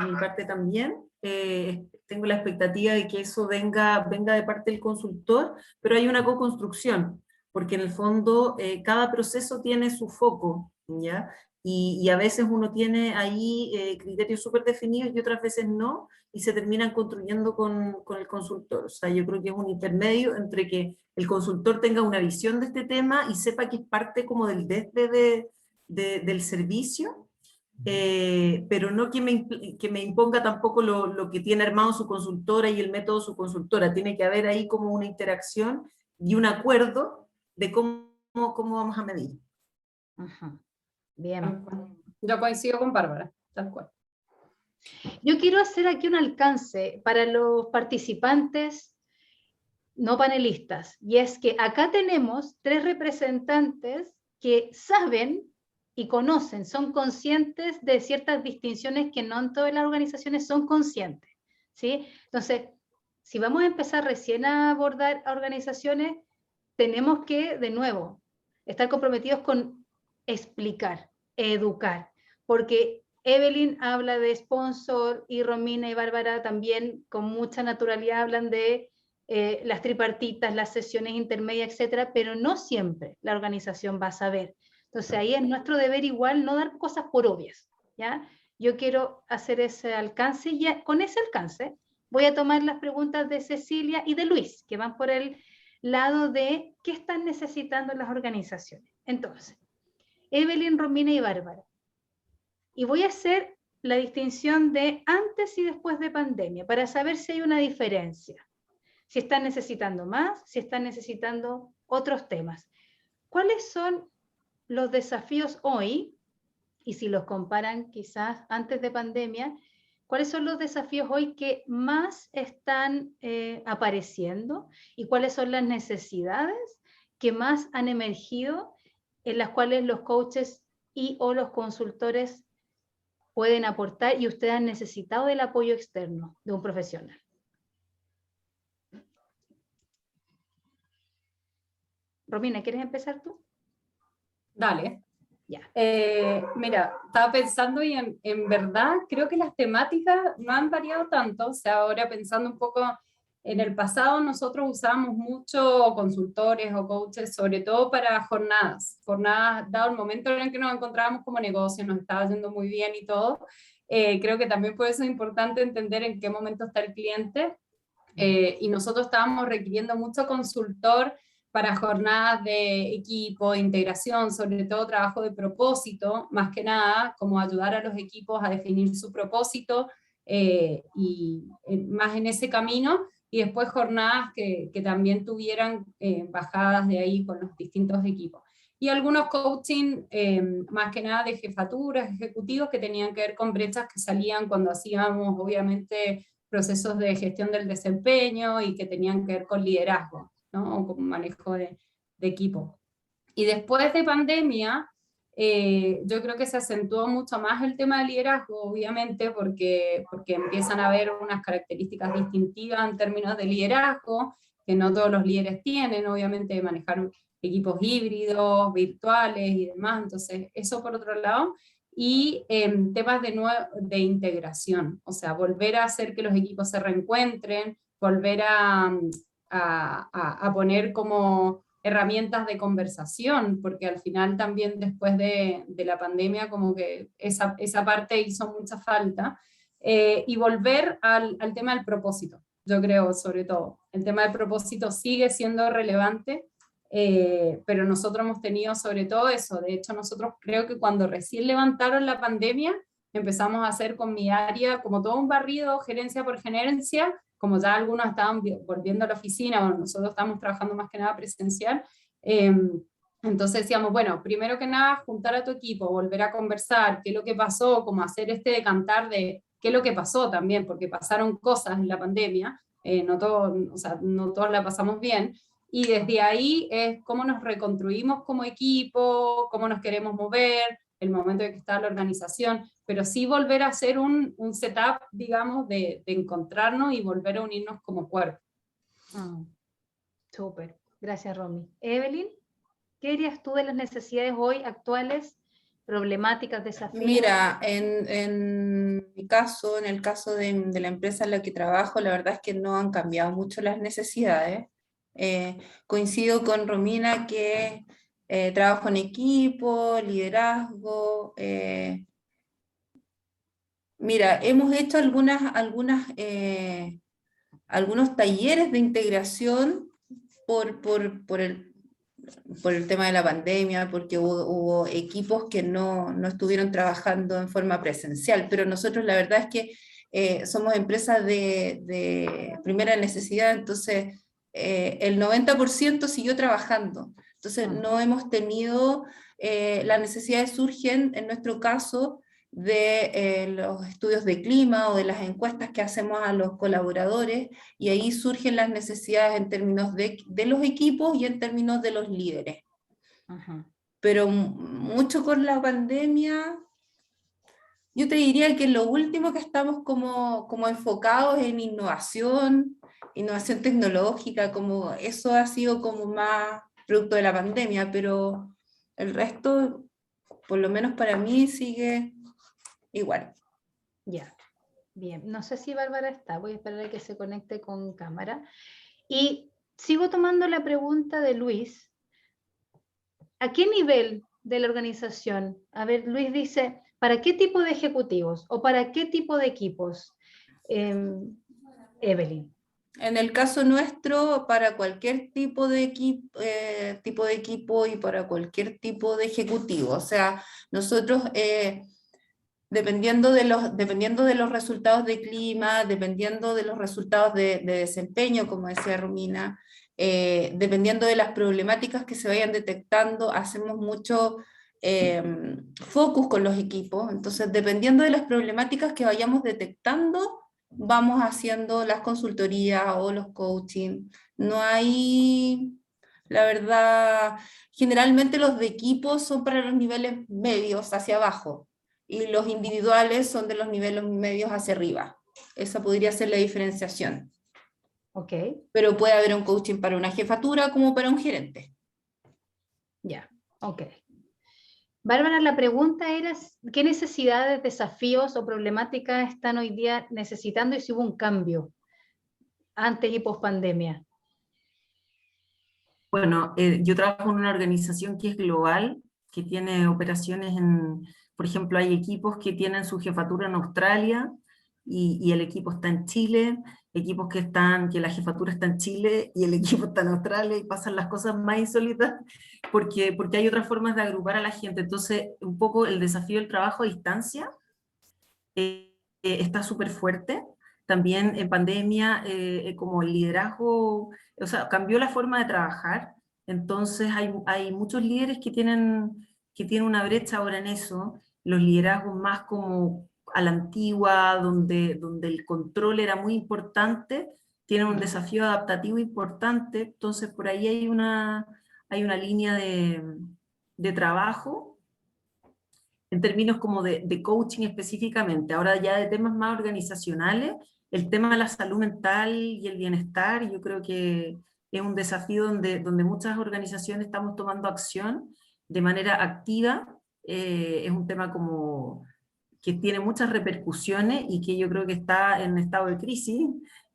tengo la expectativa de que eso venga de parte del consultor, pero hay una co-construcción, porque en el fondo cada proceso tiene su foco, ¿ya? Y a veces uno tiene ahí criterios súper definidos y otras veces no, y se terminan construyendo con el consultor. O sea, yo creo que es un intermedio entre que el consultor tenga una visión de este tema y sepa que es parte como del desde del servicio, pero no que me imponga tampoco lo que tiene armado su consultora y el método de su consultora. Tiene que haber ahí como una interacción y un acuerdo de cómo vamos a medir. Ajá. Bien. Tal cual. Yo coincido con Bárbara, tal cual. Yo quiero hacer aquí un alcance para los participantes no panelistas, y es que acá tenemos 3 representantes que saben y conocen, son conscientes de ciertas distinciones que no en todas las organizaciones son conscientes, ¿sí? Entonces, si vamos a empezar recién a abordar a organizaciones, tenemos que, de nuevo, estar comprometidos con explicar, educar, porque Evelyn habla de sponsor y Romina y Bárbara también con mucha naturalidad hablan de las tripartitas, las sesiones intermedias, etcétera, pero no siempre la organización va a saber. Entonces ahí es nuestro deber igual no dar cosas por obvias, ¿ya? Yo quiero hacer ese alcance y con ese alcance voy a tomar las preguntas de Cecilia y de Luis, que van por el lado de qué están necesitando las organizaciones. Entonces, Evelyn, Romina y Bárbara. Y voy a hacer la distinción de antes y después de pandemia para saber si hay una diferencia. Si están necesitando más, si están necesitando otros temas. ¿Cuáles son los desafíos hoy? Y si los comparan quizás antes de pandemia, ¿cuáles son los desafíos hoy que más están apareciendo? ¿Y cuáles son las necesidades que más han emergido en las cuales los coaches y o los consultores pueden aportar y ustedes han necesitado del apoyo externo de un profesional? Romina, ¿quieres empezar tú? Dale. Ya. Mira, estaba pensando y en verdad creo que las temáticas no han variado tanto. O sea, ahora pensando un poco en el pasado, nosotros usábamos mucho consultores o coaches, sobre todo para jornadas, dado el momento en el que nos encontrábamos como negocio, nos estaba yendo muy bien y todo. Creo que también por eso es importante entender en qué momento está el cliente. Y nosotros estábamos requiriendo mucho consultor para jornadas de equipo, de integración, sobre todo trabajo de propósito, más que nada, como ayudar a los equipos a definir su propósito y más en ese camino, y después jornadas que también tuvieran bajadas de ahí con los distintos equipos. Y algunos coaching, más que nada de jefaturas, ejecutivos, que tenían que ver con brechas que salían cuando hacíamos, obviamente, procesos de gestión del desempeño y que tenían que ver con liderazgo, ¿no? O con manejo de equipo. Y después de pandemia, yo creo que se acentuó mucho más el tema de liderazgo, obviamente, porque empiezan a haber unas características distintivas en términos de liderazgo, que no todos los líderes tienen, obviamente, de manejar equipos híbridos, virtuales y demás. Entonces, eso por otro lado. Y temas de integración, o sea, volver a hacer que los equipos se reencuentren, volver a poner como herramientas de conversación, porque al final también después de la pandemia como que esa parte hizo mucha falta, y volver al tema del propósito, yo creo, sobre todo. El tema del propósito sigue siendo relevante, pero nosotros hemos tenido sobre todo eso. De hecho, nosotros creo que cuando recién levantaron la pandemia, empezamos a hacer con mi área como todo un barrido, gerencia por gerencia, como ya algunos estaban volviendo a la oficina, bueno, nosotros estamos trabajando más que nada presencial, entonces decíamos, bueno, primero que nada, juntar a tu equipo, volver a conversar, qué es lo que pasó, como hacer este decantar de qué es lo que pasó también, porque pasaron cosas en la pandemia, no todos la pasamos bien, y desde ahí es cómo nos reconstruimos como equipo, cómo nos queremos mover, el momento en que está la organización, pero sí volver a hacer un setup, digamos, de encontrarnos y volver a unirnos como cuerpo. Súper, gracias Romy. Evelyn, ¿qué dirías tú de las necesidades hoy actuales, problemáticas, desafíos? Mira, en mi caso, en el caso de la empresa en la que trabajo, la verdad es que no han cambiado mucho las necesidades. Coincido con Romina que trabajo en equipo, liderazgo. Mira, hemos hecho algunos talleres de integración por por el tema de la pandemia, porque hubo equipos que no estuvieron trabajando en forma presencial, pero nosotros la verdad es que somos empresas de primera necesidad, entonces el 90% siguió trabajando, entonces no hemos tenido, las necesidades surgen en nuestro caso de los estudios de clima o de las encuestas que hacemos a los colaboradores, y ahí surgen las necesidades en términos de los equipos y en términos de los líderes. Pero mucho con la pandemia, yo te diría que lo último que estamos como enfocados en innovación tecnológica, como eso ha sido como más producto de la pandemia, pero el resto, por lo menos para mí, sigue igual. Ya, bien. No sé si Bárbara está, voy a esperar a que se conecte con cámara. Y sigo tomando la pregunta de Luis. ¿A qué nivel de la organización? A ver, Luis dice, ¿para qué tipo de ejecutivos o para qué tipo de equipos? Evelyn. En el caso nuestro, para cualquier tipo de equipo y para cualquier tipo de ejecutivo. O sea, nosotros, dependiendo de los resultados de clima, dependiendo de los resultados de desempeño, como decía Romina, dependiendo de las problemáticas que se vayan detectando, hacemos mucho focus con los equipos. Entonces, dependiendo de las problemáticas que vayamos detectando, vamos haciendo las consultorías o los coaching. No hay, la verdad, generalmente los de equipos son para los niveles medios hacia abajo y los individuales son de los niveles medios hacia arriba. Esa podría ser la diferenciación. Ok. Pero puede haber un coaching para una jefatura como para un gerente. Ya, ok. Bárbara, la pregunta era, ¿qué necesidades, desafíos o problemáticas están hoy día necesitando y si hubo un cambio antes y post pandemia? Bueno, yo trabajo en una organización que es global, que tiene operaciones por ejemplo, hay equipos que tienen su jefatura en Australia y el equipo está en Chile, equipos que la jefatura está en Chile y el equipo está en Australia, y pasan las cosas más insólitas porque hay otras formas de agrupar a la gente. Entonces, un poco el desafío del trabajo a distancia está súper fuerte. También en pandemia, como el liderazgo, o sea, cambió la forma de trabajar, entonces hay muchos líderes que tienen una brecha ahora en eso, los liderazgos más como a la antigua, donde el control era muy importante, tienen un desafío adaptativo importante, entonces por ahí hay una línea de trabajo en términos como de coaching específicamente. Ahora ya de temas más organizacionales, el tema de la salud mental y el bienestar, yo creo que es un desafío donde muchas organizaciones estamos tomando acción de manera activa. Es un tema como que tiene muchas repercusiones y que yo creo que está en estado de crisis,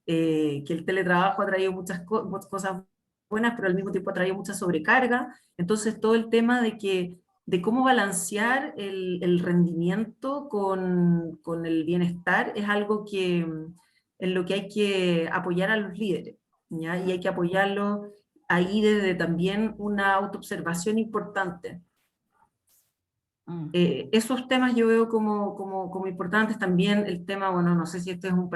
que el teletrabajo ha traído muchas cosas buenas, pero al mismo tiempo ha traído mucha sobrecarga. Entonces todo el tema de cómo balancear el rendimiento con el bienestar es algo en lo que hay que apoyar a los líderes, ¿ya? Y hay que apoyarlos ahí desde también una autoobservación importante. Esos temas yo veo como importantes. También el tema, bueno, no sé si este es un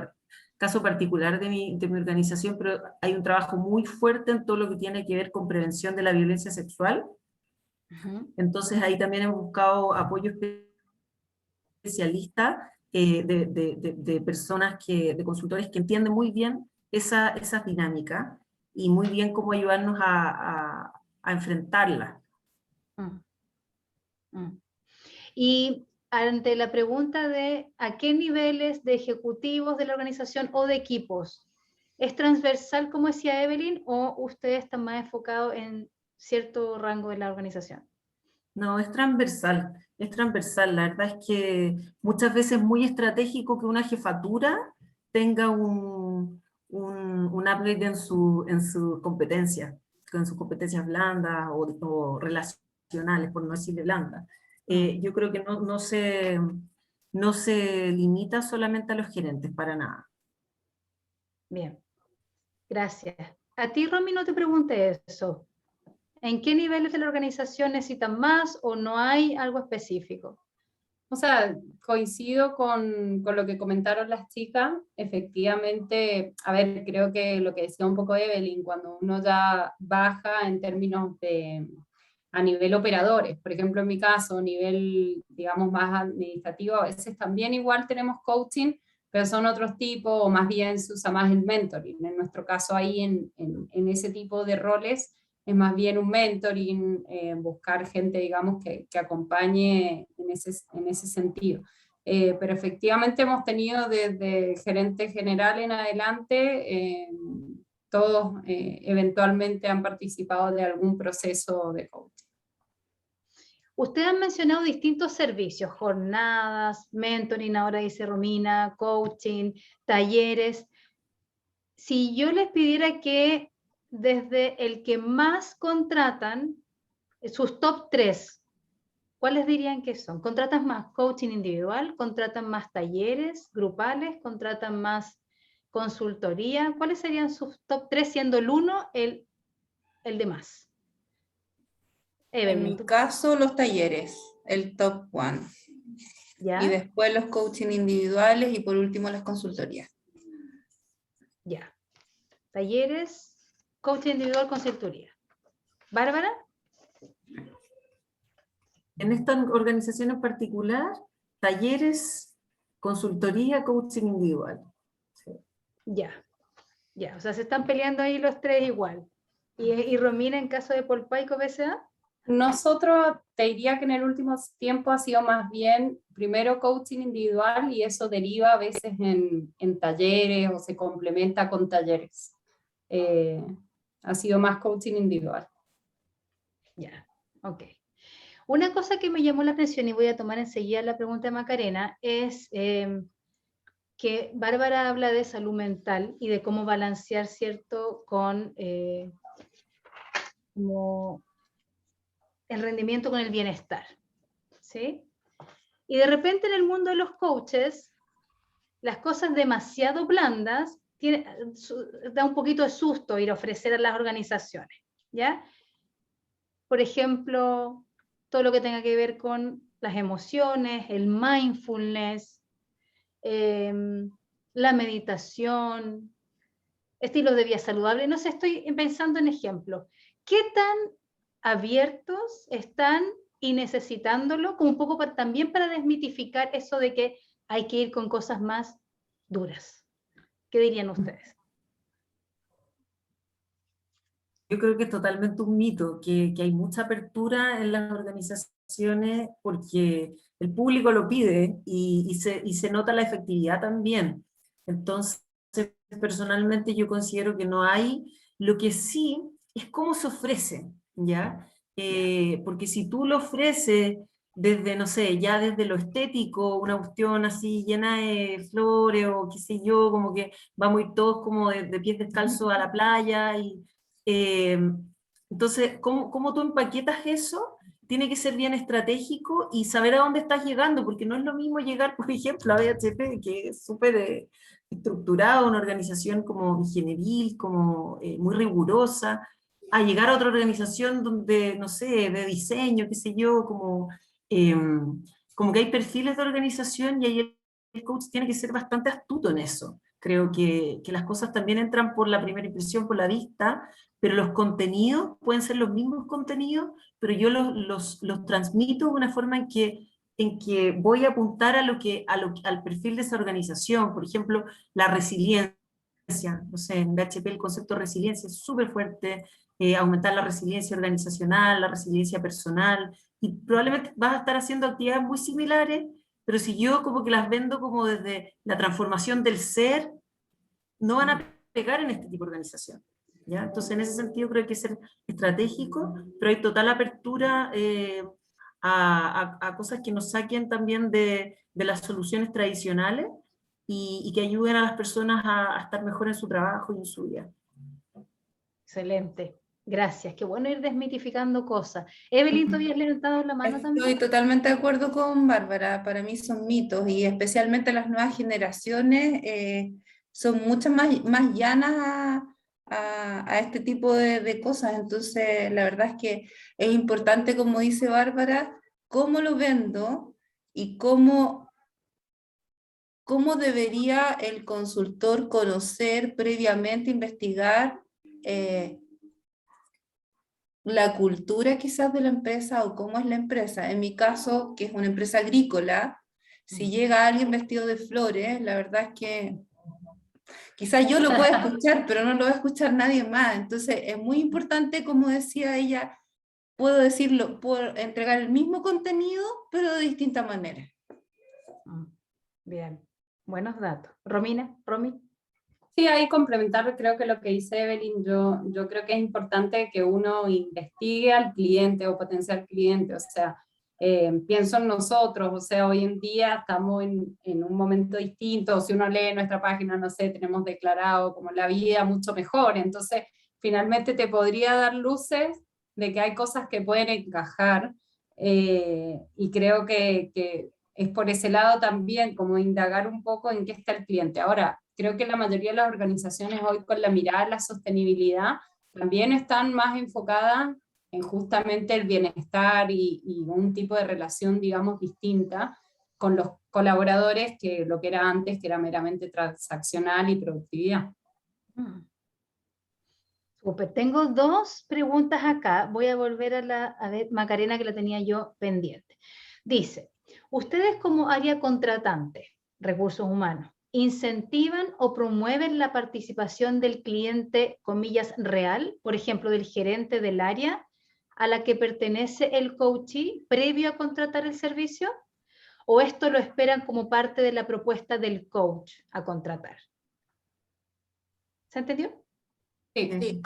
caso particular de mi organización, pero hay un trabajo muy fuerte en todo lo que tiene que ver con prevención de la violencia sexual. Entonces ahí también hemos buscado apoyo especialista de personas, de consultores que entienden muy bien esa dinámica y muy bien cómo ayudarnos a enfrentarla. Y ante la pregunta de a qué niveles de ejecutivos de la organización o de equipos, ¿es transversal, como decía Evelyn, o ustedes están más enfocados en cierto rango de la organización? No, es transversal, es transversal. La verdad es que muchas veces es muy estratégico que una jefatura tenga un upgrade en su competencia, con sus competencias blandas o relacionales, por no decirle blandas. Yo creo que no se limita solamente a los gerentes, para nada. Bien, gracias. A ti, Romy, no te pregunté eso. ¿En qué niveles de la organización necesitan más o no hay algo específico? O sea, coincido con lo que comentaron las chicas. Efectivamente, a ver, creo que lo que decía un poco Evelyn, cuando uno ya baja en términos de a nivel operadores, por ejemplo, en mi caso, a nivel, digamos, más administrativo, a veces también igual tenemos coaching, pero son otros tipos, o más bien se usa más el mentoring. En nuestro caso, ahí en ese tipo de roles, es más bien un mentoring, buscar gente, digamos, que acompañe en ese sentido. Pero efectivamente hemos tenido desde gerente general en adelante, todos eventualmente han participado de algún proceso de coaching. Ustedes han mencionado distintos servicios, jornadas, mentoring, ahora dice Romina, coaching, talleres. Si yo les pidiera que desde el que más contratan, sus top 3, ¿cuáles dirían que son? ¿Contratan más coaching individual? ¿Contratan más talleres grupales? ¿Contratan más consultoría? ¿Cuáles serían sus top 3, siendo el 1 el de más? En mi caso, los talleres, el top 1. ¿Ya? Y después los coaching individuales y por último las consultorías. Ya. Talleres, coaching individual, consultoría. ¿Bárbara? En esta organización en particular, talleres, consultoría, coaching individual. Sí. Ya. Ya. O sea, se están peleando ahí los 3 igual. ¿Y Romina en caso de Polpaico BCA? Nosotros te diría que en el último tiempo ha sido más bien primero coaching individual y eso deriva a veces en talleres o se complementa con talleres. Ha sido más coaching individual. Ya, ok. Una cosa que me llamó la atención, y voy a tomar enseguida la pregunta de Macarena, es que Bárbara habla de salud mental y de cómo balancear, ¿cierto?, con como el rendimiento con el bienestar, ¿sí? Y de repente en el mundo de los coaches, las cosas demasiado blandas, da un poquito de susto ir a ofrecer a las organizaciones, ¿ya? Por ejemplo, todo lo que tenga que ver con las emociones, el mindfulness, la meditación, estilos de vida saludable. No sé, estoy pensando en ejemplos. ¿Qué tan abiertos están y necesitándolo? Como un poco también para desmitificar eso de que hay que ir con cosas más duras. ¿Qué dirían ustedes? Yo creo que es totalmente un mito, que hay mucha apertura en las organizaciones porque el público lo pide y se nota la efectividad también. Entonces, personalmente yo considero que no hay, lo que sí es cómo se ofrece, ¿ya? Porque si tú lo ofreces desde, no sé, ya desde lo estético, una cuestión así llena de flores o qué sé yo, como que vamos a ir todos como de pies descalzos a la playa y entonces, ¿cómo tú empaquetas eso? Tiene que ser bien estratégico y saber a dónde estás llegando, porque no es lo mismo llegar, por ejemplo, a BHP, que es súper estructurado, una organización como ingenieril, como muy rigurosa, a llegar a otra organización donde, no sé, de diseño, qué sé yo, como que hay perfiles de organización y ahí el coach tiene que ser bastante astuto en eso. Creo que las cosas también entran por la primera impresión, por la vista, pero los contenidos pueden ser los mismos contenidos, pero yo los transmito de una forma en que voy a apuntar al perfil de esa organización. Por ejemplo, la resiliencia. No sé, en BHP el concepto de resiliencia es súper fuerte, aumentar la resiliencia organizacional, la resiliencia personal, y probablemente vas a estar haciendo actividades muy similares, pero si yo como que las vendo como desde la transformación del ser, no van a pegar en este tipo de organización. ¿Ya? Entonces, en ese sentido creo que hay que ser estratégico, pero hay total apertura a cosas que nos saquen también de las soluciones tradicionales y que ayuden a las personas a estar mejor en su trabajo y en su vida. Excelente. Gracias. Qué bueno ir desmitificando cosas. Evelyn, ¿tú habías levantado la mano también? Estoy totalmente de acuerdo con Bárbara, para mí son mitos y especialmente las nuevas generaciones son mucho más llanas a este tipo de cosas. Entonces, la verdad es que es importante, como dice Bárbara, cómo lo vendo y cómo debería el consultor conocer previamente, investigar la cultura quizás de la empresa o cómo es la empresa. En mi caso, que es una empresa agrícola, si llega alguien vestido de flores, la verdad es que quizás yo lo pueda escuchar, pero no lo va a escuchar nadie más. Entonces es muy importante, como decía ella, puedo decirlo, puedo entregar el mismo contenido, pero de distinta manera. Bien, buenos datos. Romina, Romy. Sí, ahí complementar, creo que lo que dice Evelyn, yo creo que es importante que uno investigue al cliente o potencial cliente, o sea, pienso en nosotros, o sea, hoy en día estamos en un momento distinto, si uno lee nuestra página, no sé, tenemos declarado como la vida mucho mejor, entonces finalmente te podría dar luces de que hay cosas que pueden encajar, y creo que es por ese lado también como indagar un poco en qué está el cliente. Ahora, creo que la mayoría de las organizaciones hoy con la mirada a la sostenibilidad también están más enfocadas en justamente el bienestar y un tipo de relación, digamos, distinta con los colaboradores que lo que era antes, que era meramente transaccional y productividad. Súper. Tengo dos preguntas acá. Voy a volver a ver, Macarena, que la tenía yo pendiente. Dice, ustedes como área contratante, recursos humanos, ¿incentivan o promueven la participación del cliente, comillas, real, por ejemplo, del gerente del área a la que pertenece el coachee previo a contratar el servicio? ¿O esto lo esperan como parte de la propuesta del coach a contratar? ¿Se entendió? Sí.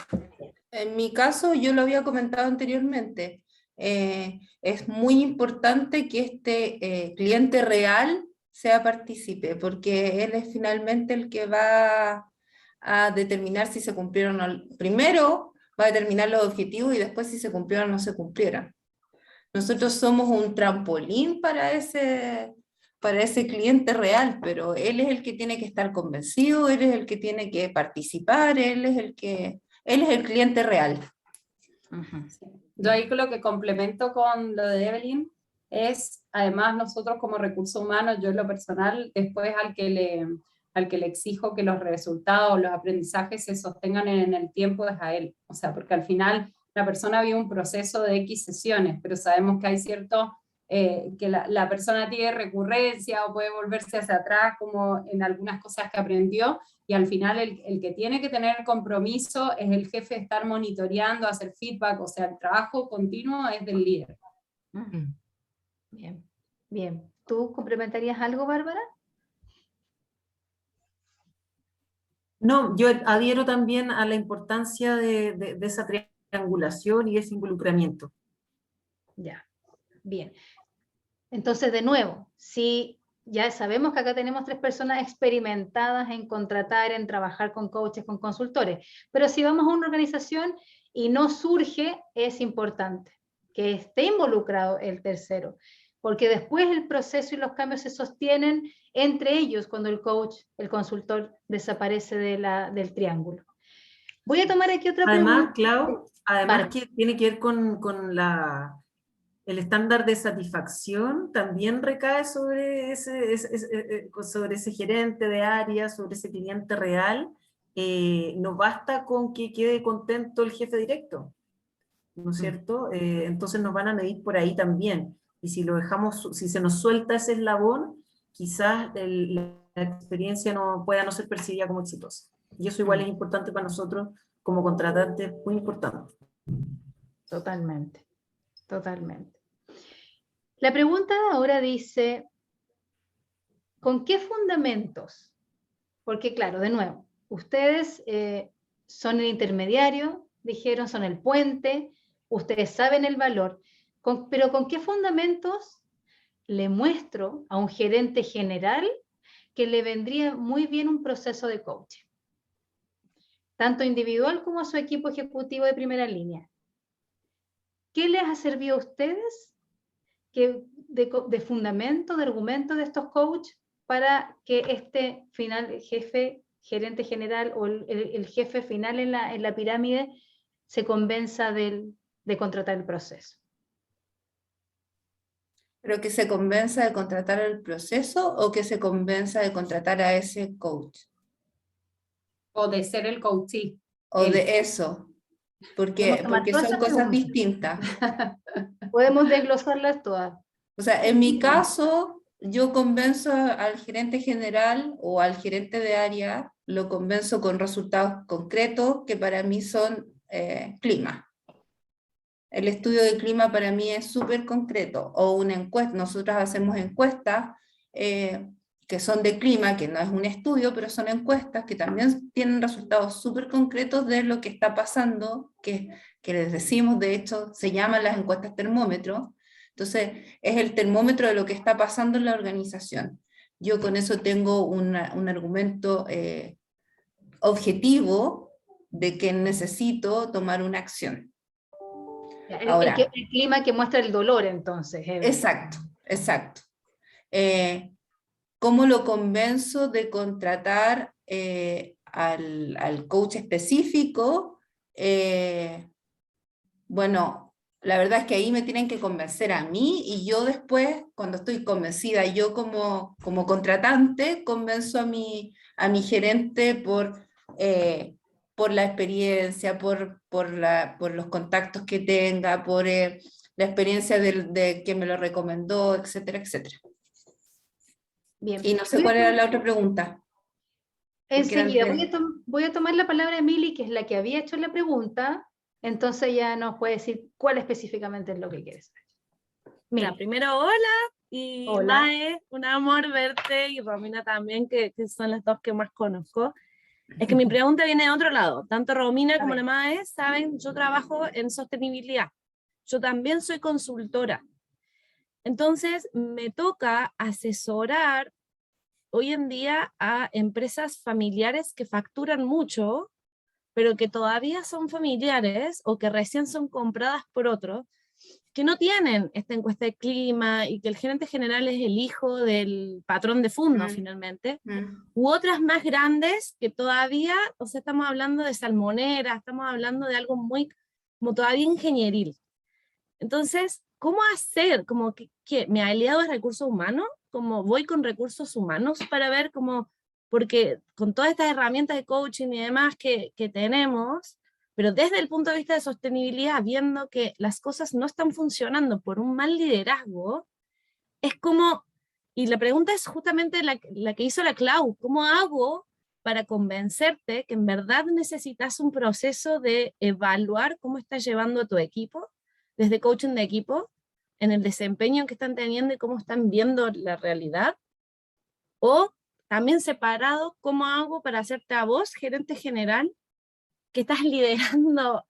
En mi caso, yo lo había comentado anteriormente, es muy importante que este cliente real sea partícipe, porque él es finalmente el que va a determinar si se cumplieron o no. Primero va a determinar los objetivos y después si se cumplieron o no se cumplieron. Nosotros somos un trampolín para ese cliente real, pero él es el que tiene que estar convencido, él es el que tiene que participar, él es el cliente real. Yo ahí lo que complemento con lo de Evelyn es, además nosotros como recursos humanos, yo en lo personal, después al que le exijo que los resultados, los aprendizajes se sostengan en el tiempo es a él. O sea, porque al final la persona vive un proceso de X sesiones, pero sabemos que hay cierto, que la persona tiene recurrencia o puede volverse hacia atrás como en algunas cosas que aprendió, y al final el que tiene que tener compromiso es el jefe, estar monitoreando, hacer feedback, o sea, el trabajo continuo es del líder. Bien, bien. ¿Tú complementarías algo, Bárbara? No, yo adhiero también a la importancia de esa triangulación y ese involucramiento. Ya, bien. Entonces, de nuevo, si ya sabemos que acá tenemos 3 personas experimentadas en contratar, en trabajar con coaches, con consultores, pero si vamos a una organización y no surge, es importante que esté involucrado el tercero, porque después el proceso y los cambios se sostienen entre ellos cuando el coach, el consultor, desaparece del triángulo. Voy a tomar aquí otra Además, pregunta. Clau, además Bárbara. que tiene que ver con el estándar de satisfacción, también recae sobre sobre ese gerente de área, sobre ese cliente real. No basta con que quede contento el jefe directo, ¿no es cierto? Entonces nos van a medir por ahí también. Y si lo dejamos, si se nos suelta ese eslabón, quizás la experiencia no pueda no ser percibida como exitosa. Y eso igual es importante para nosotros como contratantes, muy importante. Totalmente, totalmente. La pregunta ahora dice, ¿con qué fundamentos? Porque claro, de nuevo, ustedes son el intermediario, dijeron, son el puente, ustedes saben el valor, pero ¿con qué fundamentos le muestro a un gerente general que le vendría muy bien un proceso de coaching? Tanto individual como a su equipo ejecutivo de primera línea. ¿Qué les ha servido a ustedes de fundamento, de argumento de estos coaches para que este final jefe gerente general o el jefe final en la pirámide se convenza de contratar el proceso. ¿Pero que se convenza de contratar el proceso o que se convenza de contratar a ese coach? O de ser el coachee. O Él. de eso, Podemos tomar porque todas son esas cosas preguntas. distintas. Podemos desglosarlas todas. O sea, en mi caso, yo convenzo al gerente general o al gerente de área, lo convenzo con resultados concretos que para mí son clima. El estudio de clima para mí es súper concreto, o una encuesta. Nosotros hacemos encuestas que son de clima, que no es un estudio, pero son encuestas que también tienen resultados súper concretos de lo que está pasando, que les decimos, de hecho, se llaman las encuestas termómetros. Entonces, es el termómetro de lo que está pasando en la organización. Yo con eso tengo un argumento objetivo de que necesito tomar una acción. Ahora, El clima que muestra el dolor, entonces. Exacto, exacto. ¿Cómo lo convenzo de contratar al coach específico? Bueno, la verdad es que ahí me tienen que convencer a mí y yo después, cuando estoy convencida, yo como contratante, convenzo a mi gerente por la experiencia, por los contactos que tenga, por la experiencia de que me lo recomendó, etcétera, etcétera. Bien. Y no sé cuál era la otra pregunta. Enseguida, voy a tomar la palabra de Emily, que es la que había hecho la pregunta, entonces ya nos puede decir cuál específicamente es lo que quieres saber. Mira, primero, hola, y Hola. Mae, un amor verte, y Romina también, que son las dos que más conozco. Es que mi pregunta viene de otro lado. Tanto Romina como la Mae saben, yo trabajo en sostenibilidad. Yo también soy consultora. Entonces, me toca asesorar hoy en día a empresas familiares que facturan mucho, pero que todavía son familiares o que recién son compradas por otros, que no tienen esta encuesta de clima y que el gerente general es el hijo del patrón de fondo finalmente, u otras más grandes que todavía, o sea, estamos hablando de salmonera, estamos hablando de algo muy, como todavía ingenieril. Entonces, ¿cómo hacer? Como que ¿me aliado a recursos humanos? ¿Cómo voy con recursos humanos para ver cómo, porque con todas estas herramientas de coaching y demás que tenemos, pero desde el punto de vista de sostenibilidad, viendo que las cosas no están funcionando por un mal liderazgo, es como, y la pregunta es justamente la que hizo la Clau, ¿cómo hago para convencerte que en verdad necesitas un proceso de evaluar cómo estás llevando a tu equipo, desde coaching de equipo, en el desempeño que están teniendo y cómo están viendo la realidad? O también separado, ¿cómo hago para hacerte a vos, gerente general, que estás liderando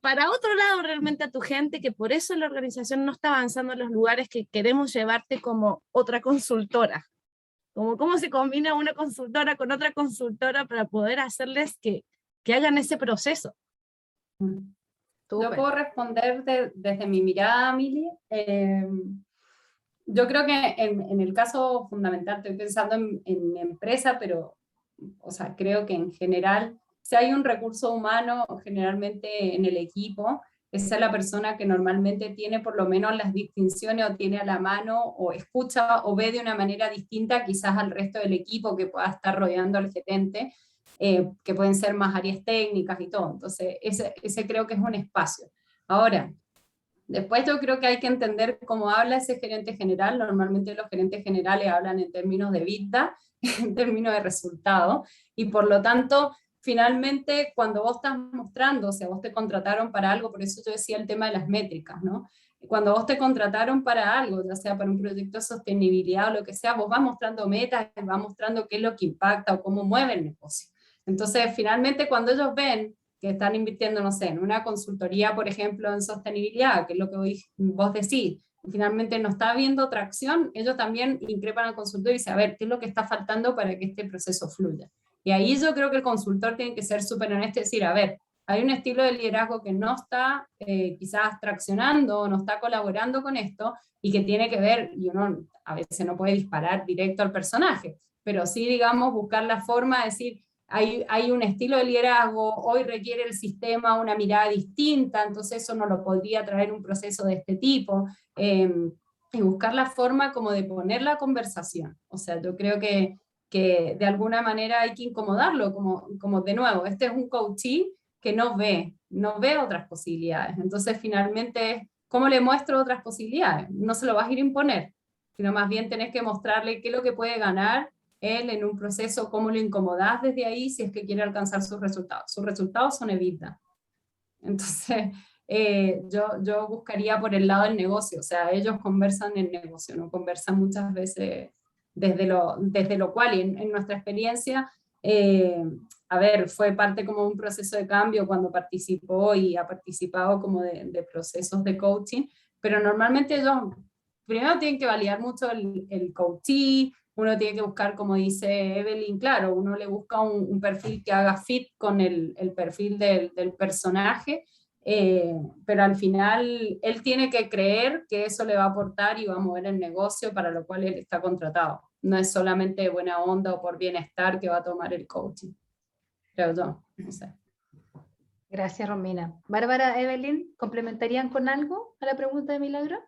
para otro lado realmente a tu gente, que por eso la organización no está avanzando en los lugares que queremos llevarte como otra consultora? Como cómo se combina una consultora con otra consultora para poder hacerles que hagan ese proceso. Yo puedo responder desde mi mirada, Mili. Yo creo que en el caso fundamental, estoy pensando en mi empresa, pero, o sea, creo que en general, si hay un recurso humano generalmente en el equipo, esa es la persona que normalmente tiene por lo menos las distinciones o tiene a la mano o escucha o ve de una manera distinta quizás al resto del equipo que pueda estar rodeando al gerente, que pueden ser más áreas técnicas y todo. Entonces, ese creo que es un espacio. Ahora, después yo creo que hay que entender cómo habla ese gerente general. Normalmente los gerentes generales hablan en términos de EBITDA, en términos de resultado, y por lo tanto, finalmente, cuando vos estás mostrando, o sea, vos te contrataron para algo, por eso yo decía el tema de las métricas, ¿no? Cuando vos te contrataron para algo, ya sea para un proyecto de sostenibilidad o lo que sea, vos vas mostrando metas, vas mostrando qué es lo que impacta o cómo mueve el negocio. Entonces, finalmente, cuando ellos ven que están invirtiendo, no sé, en una consultoría, por ejemplo, en sostenibilidad, que es lo que vos decís, y finalmente no está habiendo tracción, ellos también increpan al consultor y dicen, a ver, ¿qué es lo que está faltando para que este proceso fluya? Y ahí yo creo que el consultor tiene que ser súper honesto y decir, a ver, hay un estilo de liderazgo que no está quizás traccionando, no está colaborando con esto, y que tiene que ver, y uno a veces no puede disparar directo al personaje, pero sí, digamos, buscar la forma de decir, hay un estilo de liderazgo, hoy requiere el sistema una mirada distinta, entonces eso no lo podría traer un proceso de este tipo, y buscar la forma como de poner la conversación. O sea, yo creo que de alguna manera hay que incomodarlo, como de nuevo, este es un coachee que no ve otras posibilidades, entonces finalmente, ¿cómo le muestro otras posibilidades? No se lo vas a ir a imponer, sino más bien tenés que mostrarle qué es lo que puede ganar él en un proceso, cómo lo incomodás desde ahí si es que quiere alcanzar sus resultados. Sus resultados son EBITDA. Entonces, yo buscaría por el lado del negocio, o sea, ellos conversan en negocio, no conversan muchas veces desde lo cual, y en nuestra experiencia, a ver, fue parte como de un proceso de cambio cuando participó y ha participado como de procesos de coaching, pero normalmente ellos primero tienen que validar mucho el coachee, uno tiene que buscar, como dice Evelyn, claro, uno le busca un perfil que haga fit con el perfil del personaje, pero al final él tiene que creer que eso le va a aportar y va a mover el negocio para lo cual él está contratado. No es solamente de buena onda o por bienestar que va a tomar el coaching, creo yo, no sé. Gracias, Romina. Bárbara, Evelyn, ¿complementarían con algo a la pregunta de Milagro?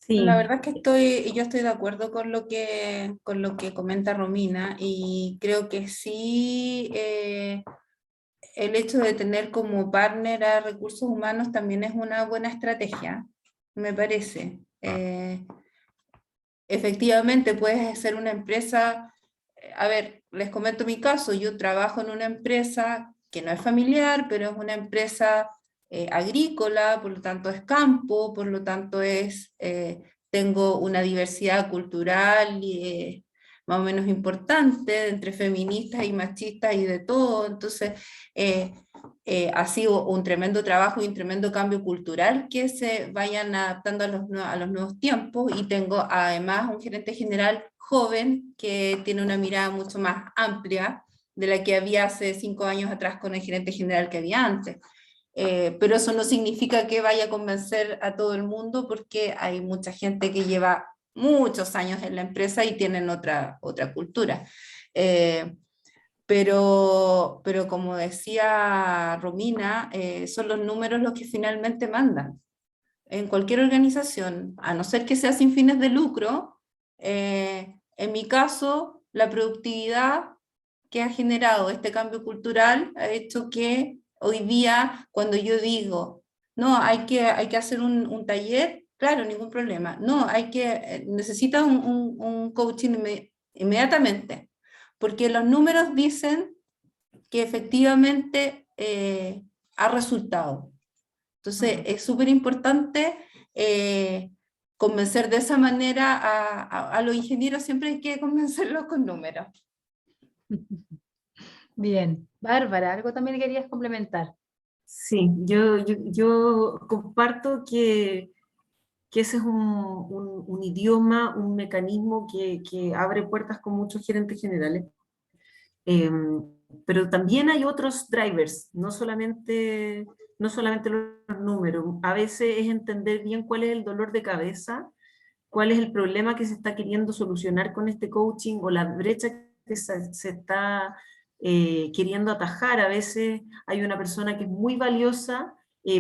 Sí. La verdad es que yo estoy de acuerdo con lo que comenta Romina, y creo que sí, el hecho de tener como partner a recursos humanos también es una buena estrategia, me parece. Efectivamente, puedes ser una empresa, a ver, les comento mi caso, yo trabajo en una empresa que no es familiar, pero es una empresa agrícola, por lo tanto es campo, por lo tanto tengo una diversidad cultural más o menos importante, entre feministas y machistas y de todo, entonces ha sido un tremendo trabajo y un tremendo cambio cultural que se vayan adaptando a los nuevos tiempos, y tengo además un gerente general joven que tiene una mirada mucho más amplia de la que había hace 5 años atrás con el gerente general que había antes. Pero eso no significa que vaya a convencer a todo el mundo, porque hay mucha gente que lleva muchos años en la empresa y tienen otra cultura. Pero como decía Romina, son los números los que finalmente mandan. En cualquier organización, a no ser que sea sin fines de lucro, en mi caso, la productividad que ha generado este cambio cultural ha hecho que hoy día, cuando yo digo, no, hay que hacer un taller, claro, ningún problema. No, necesita un coaching inmediatamente, porque los números dicen que efectivamente ha resultado. Entonces, es súper importante convencer de esa manera a los ingenieros, siempre hay que convencerlos con números. Bien. Bárbara, ¿algo también querías complementar? Sí, yo comparto que ese es un idioma, un mecanismo que abre puertas con muchos gerentes generales. Pero también hay otros drivers, no solamente los números. A veces es entender bien cuál es el dolor de cabeza, cuál es el problema que se está queriendo solucionar con este coaching, o la brecha que se está queriendo atajar. A veces hay una persona que es muy valiosa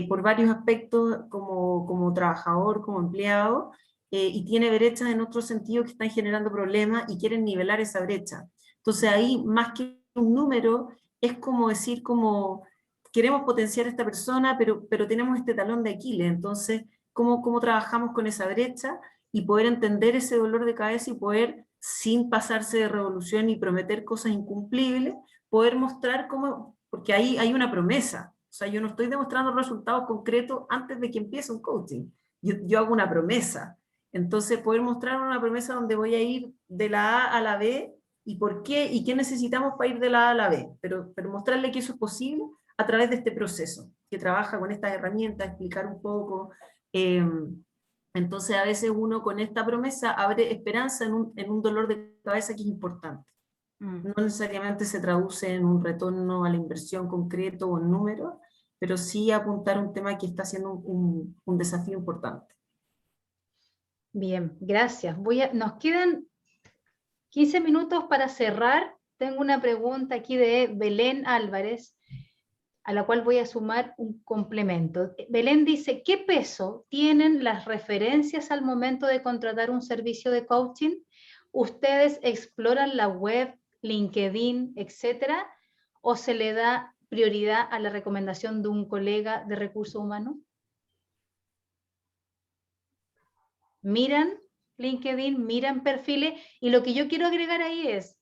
por varios aspectos como trabajador, como empleado, y tiene brechas en otros sentidos que están generando problemas y quieren nivelar esa brecha. Entonces ahí, más que un número, es como decir, queremos potenciar a esta persona, pero tenemos este talón de Aquiles. Entonces, ¿cómo trabajamos con esa brecha y poder entender ese dolor de cabeza y poder, sin pasarse de revolución y prometer cosas incumplibles, poder mostrar cómo, porque ahí hay una promesa. O sea, yo no estoy demostrando resultados concretos antes de que empiece un coaching. Yo hago una promesa. Entonces, poder mostrar una promesa donde voy a ir de la A a la B, y por qué, y qué necesitamos para ir de la A a la B, pero mostrarle que eso es posible a través de este proceso, que trabaja con estas herramientas, explicar un poco. Entonces a veces uno con esta promesa abre esperanza en un dolor de cabeza que es importante. No necesariamente se traduce en un retorno a la inversión concreto o en números, pero sí apuntar un tema que está siendo un desafío importante. Bien, gracias. Nos quedan 15 minutos para cerrar. Tengo una pregunta aquí de Belén Álvarez, a la cual voy a sumar un complemento. Belén dice, ¿qué peso tienen las referencias al momento de contratar un servicio de coaching? ¿Ustedes exploran la web, LinkedIn, etcétera? ¿O se le da prioridad a la recomendación de un colega de recursos humanos? Miran LinkedIn, miran perfiles, y lo que yo quiero agregar ahí es,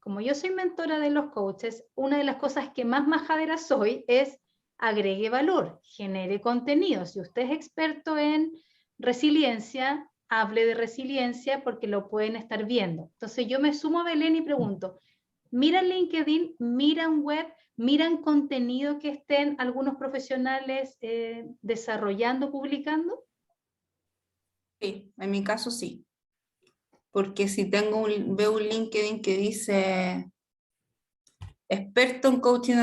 como yo soy mentora de los coaches, una de las cosas que más majadera soy es agregue valor, genere contenido. Si usted es experto en resiliencia, hable de resiliencia porque lo pueden estar viendo. Entonces yo me sumo a Belén y pregunto, ¿miran LinkedIn, miran web, miran contenido que estén algunos profesionales desarrollando, publicando? Sí, en mi caso sí. Porque si veo un LinkedIn que dice experto en coaching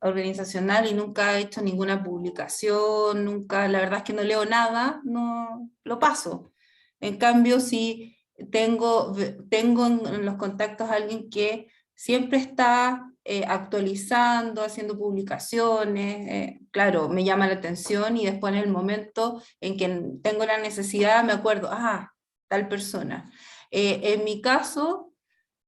organizacional y nunca he hecho ninguna publicación, nunca, la verdad es que no leo nada, no lo paso. En cambio, si tengo en los contactos a alguien que siempre está actualizando, haciendo publicaciones, claro, me llama la atención y después en el momento en que tengo la necesidad me acuerdo, tal persona. En mi caso,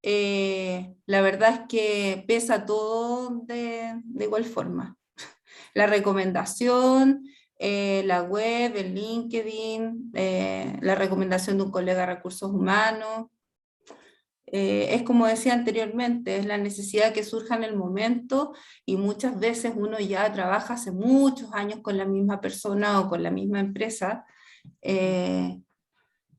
la verdad es que pesa todo de igual forma. La recomendación, la web, el LinkedIn, la recomendación de un colega de recursos humanos. Es como decía anteriormente, es la necesidad que surja en el momento y muchas veces uno ya trabaja hace muchos años con la misma persona o con la misma empresa.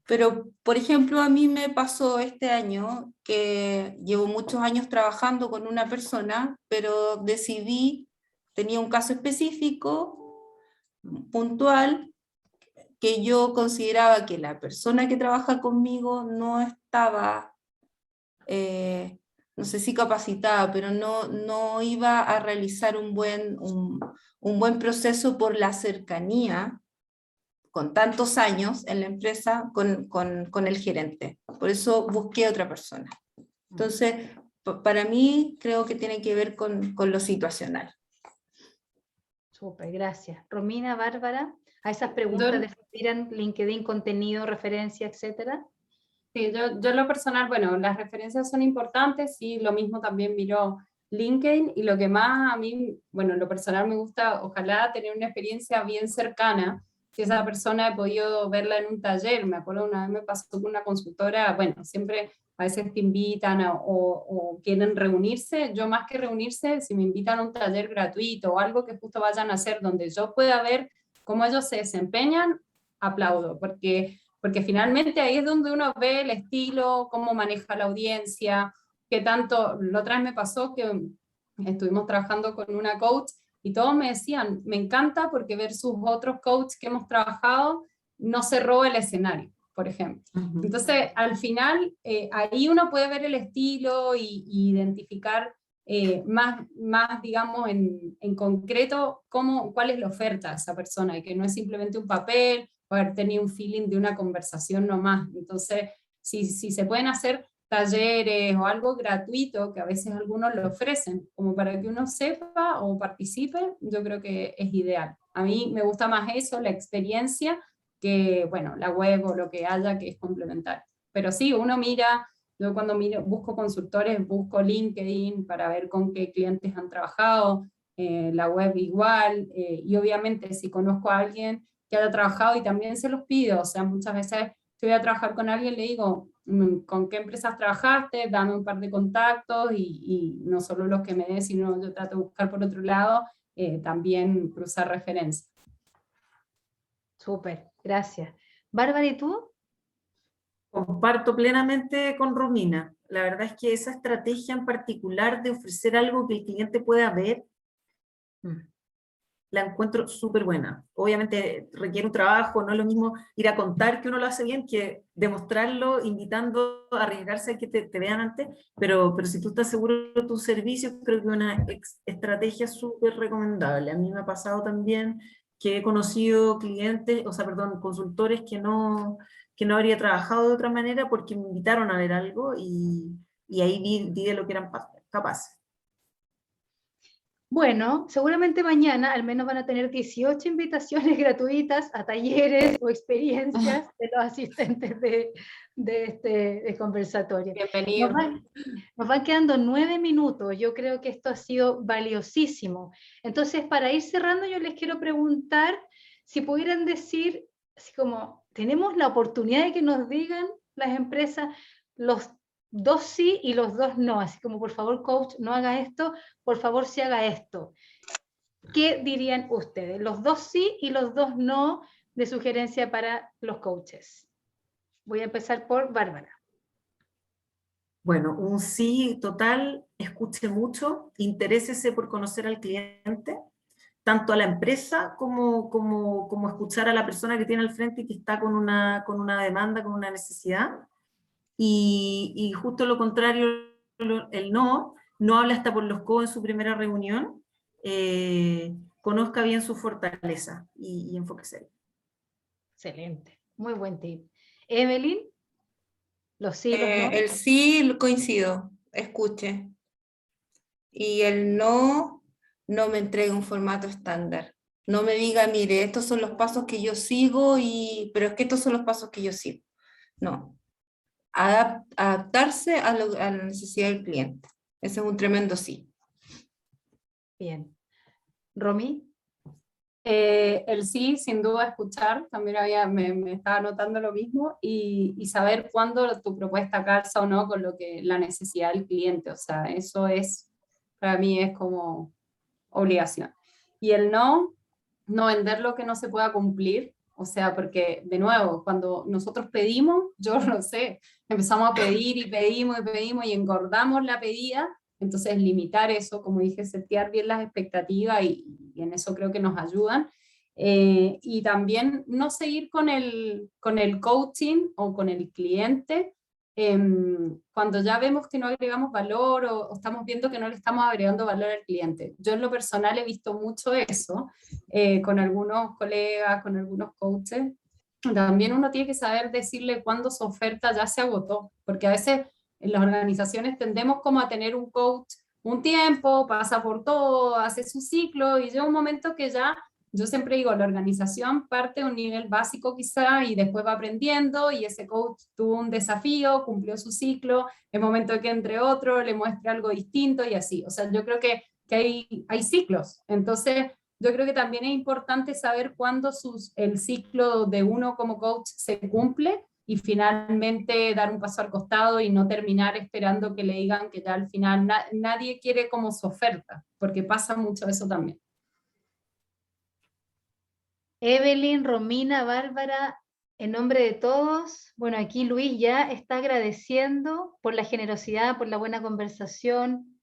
Pero, por ejemplo, a mí me pasó este año que llevo muchos años trabajando con una persona, pero tenía un caso específico, puntual, que yo consideraba que la persona que trabaja conmigo no estaba, no sé si capacitada, pero no iba a realizar un buen proceso por la cercanía con tantos años en la empresa con el gerente. Por eso busqué otra persona. Entonces, para mí creo que tiene que ver con lo situacional. Súper, gracias. Romina, Bárbara, a esas preguntas de si miran LinkedIn, contenido, referencia, etcétera. Sí, yo en lo personal, bueno, las referencias son importantes, y lo mismo también miro LinkedIn, y lo que más a mí, bueno, en lo personal me gusta, ojalá tener una experiencia bien cercana. Si esa persona he podido verla en un taller, me acuerdo una vez me pasó con una consultora, bueno, siempre a veces te invitan o quieren reunirse, yo más que reunirse, si me invitan a un taller gratuito o algo que justo vayan a hacer donde yo pueda ver cómo ellos se desempeñan, aplaudo, porque finalmente ahí es donde uno ve el estilo, cómo maneja la audiencia, qué tanto. La otra vez me pasó que estuvimos trabajando con una coach y todos me decían, me encanta porque versus otros coaches que hemos trabajado, no se roba el escenario, por ejemplo. Entonces, al final, ahí uno puede ver el estilo y identificar más, digamos, en concreto cuál es la oferta de esa persona, y que no es simplemente un papel, o haber tenido un feeling de una conversación nomás. Entonces, si se pueden hacer talleres o algo gratuito, que a veces algunos lo ofrecen, como para que uno sepa o participe, yo creo que es ideal. A mí me gusta más eso, la experiencia, que, bueno, la web o lo que haya que es complementario. Pero sí, uno mira, yo cuando busco consultores, busco LinkedIn para ver con qué clientes han trabajado, la web igual, y obviamente si conozco a alguien que haya trabajado, y también se los pido, o sea, muchas veces si voy a trabajar con alguien le digo, ¿con qué empresas trabajaste? Dame un par de contactos, y no solo los que me des, sino yo trato de buscar por otro lado, también cruzar referencias. Súper, gracias. Bárbara, ¿y tú? Comparto plenamente con Romina. La verdad es que esa estrategia en particular de ofrecer algo que el cliente pueda ver, la encuentro súper buena. Obviamente requiere un trabajo, no es lo mismo ir a contar que uno lo hace bien que demostrarlo, invitando a arriesgarse a que te vean antes, pero si tú estás seguro de tus servicios, creo que es una estrategia súper recomendable. A mí me ha pasado también que he conocido clientes, consultores que no que no habría trabajado de otra manera porque me invitaron a ver algo y ahí vi de lo que eran capaces. Bueno, seguramente mañana al menos van a tener 18 invitaciones gratuitas a talleres o experiencias de los asistentes de este conversatorio. Bienvenido. Nos van quedando 9 minutos. Yo creo que esto ha sido valiosísimo. Entonces, para ir cerrando, yo les quiero preguntar si pudieran decir, así como, tenemos la oportunidad de que nos digan las empresas los 2 sí y los 2 no, así como por favor coach no haga esto, por favor sí haga esto. ¿Qué dirían ustedes? Los 2 sí y los 2 no de sugerencia para los coaches. Voy a empezar por Bárbara. Bueno, un sí total, escuche mucho, interésese por conocer al cliente, tanto a la empresa como escuchar a la persona que tiene al frente y que está con una demanda, con una necesidad. Y justo lo contrario, el no habla hasta por los codos en su primera reunión, conozca bien su fortaleza y enfóquese ahí. Excelente, muy buen tip. Evelyn, los sí, los no. El sí coincido, escuche. Y el no, no me entregue un formato estándar. No me diga, mire, estos son los pasos que yo sigo, pero es que estos son los pasos que yo sigo. No. Adaptarse a la necesidad del cliente. Ese es un tremendo sí. Bien. Romy. El sí, sin duda escuchar, también me estaba notando lo mismo, y saber cuándo tu propuesta calza o no con la necesidad del cliente, o sea, eso es, para mí es como obligación. Y el no vender lo que no se pueda cumplir, o sea, porque de nuevo, cuando nosotros pedimos, yo no sé, empezamos a pedir y pedimos y pedimos y engordamos la pedida. Entonces, limitar eso, como dije, setear bien las expectativas y en eso creo que nos ayudan. Y también no seguir con el coaching o con el cliente cuando ya vemos que no agregamos valor o estamos viendo que no le estamos agregando valor al cliente. Yo en lo personal he visto mucho eso con algunos colegas, con algunos coaches. También uno tiene que saber decirle cuándo su oferta ya se agotó, porque a veces en las organizaciones tendemos como a tener un coach un tiempo, pasa por todo, hace su ciclo y llega un momento que ya, yo siempre digo, la organización parte de un nivel básico quizá y después va aprendiendo y ese coach tuvo un desafío, cumplió su ciclo, es momento de que entre otro, le muestre algo distinto y así. O sea, yo creo que hay ciclos. Entonces, yo creo que también es importante saber cuándo el ciclo de uno como coach se cumple y finalmente dar un paso al costado y no terminar esperando que le digan que ya al final nadie quiere como su oferta, porque pasa mucho eso también. Evelyn, Romina, Bárbara, en nombre de todos, bueno, aquí Luis ya está agradeciendo por la generosidad, por la buena conversación.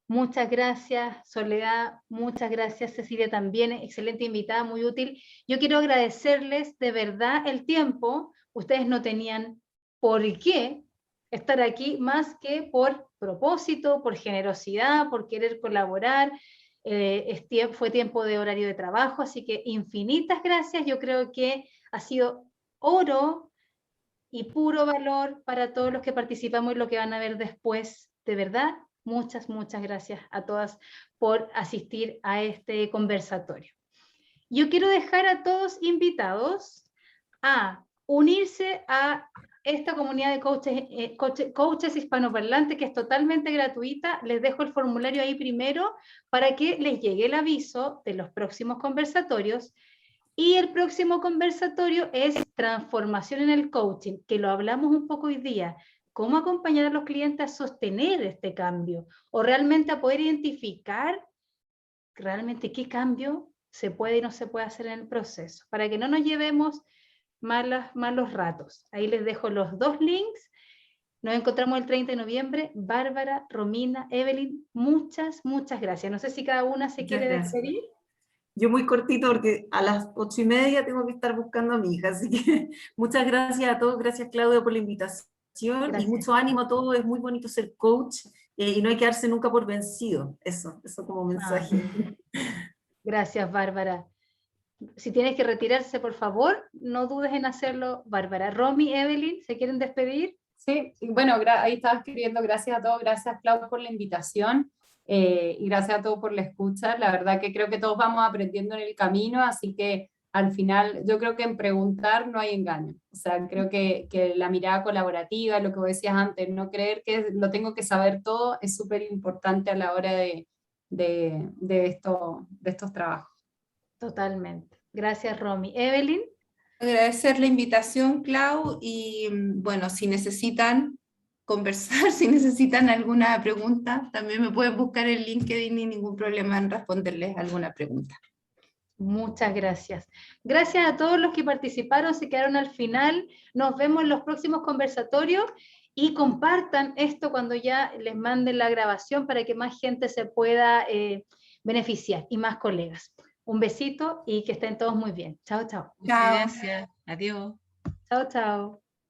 Muchas gracias, Soledad, muchas gracias, Cecilia también, excelente invitada, muy útil. Yo quiero agradecerles de verdad el tiempo, ustedes no tenían por qué estar aquí más que por propósito, por generosidad, por querer colaborar. Fue tiempo de horario de trabajo, así que infinitas gracias. Yo creo que ha sido oro y puro valor para todos los que participamos y lo que van a ver después. De verdad, muchas, muchas gracias a todas por asistir a este conversatorio. Yo quiero dejar a todos invitados a unirse a esta comunidad de coaches hispanoparlantes que es totalmente gratuita. Les dejo el formulario ahí primero para que les llegue el aviso de los próximos conversatorios. Y el próximo conversatorio es transformación en el coaching, que lo hablamos un poco hoy día. Cómo acompañar a los clientes a sostener este cambio o realmente a poder identificar realmente qué cambio se puede y no se puede hacer en el proceso, para que no nos llevemos malos ratos. Ahí les dejo los 2 links. Nos encontramos el 30 de noviembre. Bárbara, Romina, Evelyn, muchas, muchas gracias. No sé si cada una se quiere despedir. Yo muy cortito porque a las 8:30 tengo que estar buscando a mi hija, así que muchas gracias a todos, gracias Claudia por la invitación. Gracias. Y mucho ánimo a todos, es muy bonito ser coach y no hay que darse nunca por vencido, eso como mensaje. Gracias, Bárbara. Si tienes que retirarse, por favor, no dudes en hacerlo, Bárbara. Romy, Evelyn, ¿se quieren despedir? Sí, y bueno, ahí estaba escribiendo, gracias a todos, gracias Clau por la invitación, y gracias a todos por la escucha. La verdad que creo que todos vamos aprendiendo en el camino, así que al final yo creo que en preguntar no hay engaño. O sea, creo que la mirada colaborativa, lo que vos decías antes, no creer que lo tengo que saber todo, es súper importante a la hora de estos trabajos. Totalmente. Gracias, Romy. Evelyn. Agradecer la invitación, Clau, y bueno, si necesitan conversar, si necesitan alguna pregunta, también me pueden buscar en LinkedIn y ningún problema en responderles alguna pregunta. Muchas gracias. Gracias a todos los que participaron, se quedaron al final. Nos vemos en los próximos conversatorios y compartan esto cuando ya les manden la grabación para que más gente se pueda beneficiar y más colegas. Un besito y que estén todos muy bien. Chao, chao. Chao. Gracias. Adiós. Chao, chao.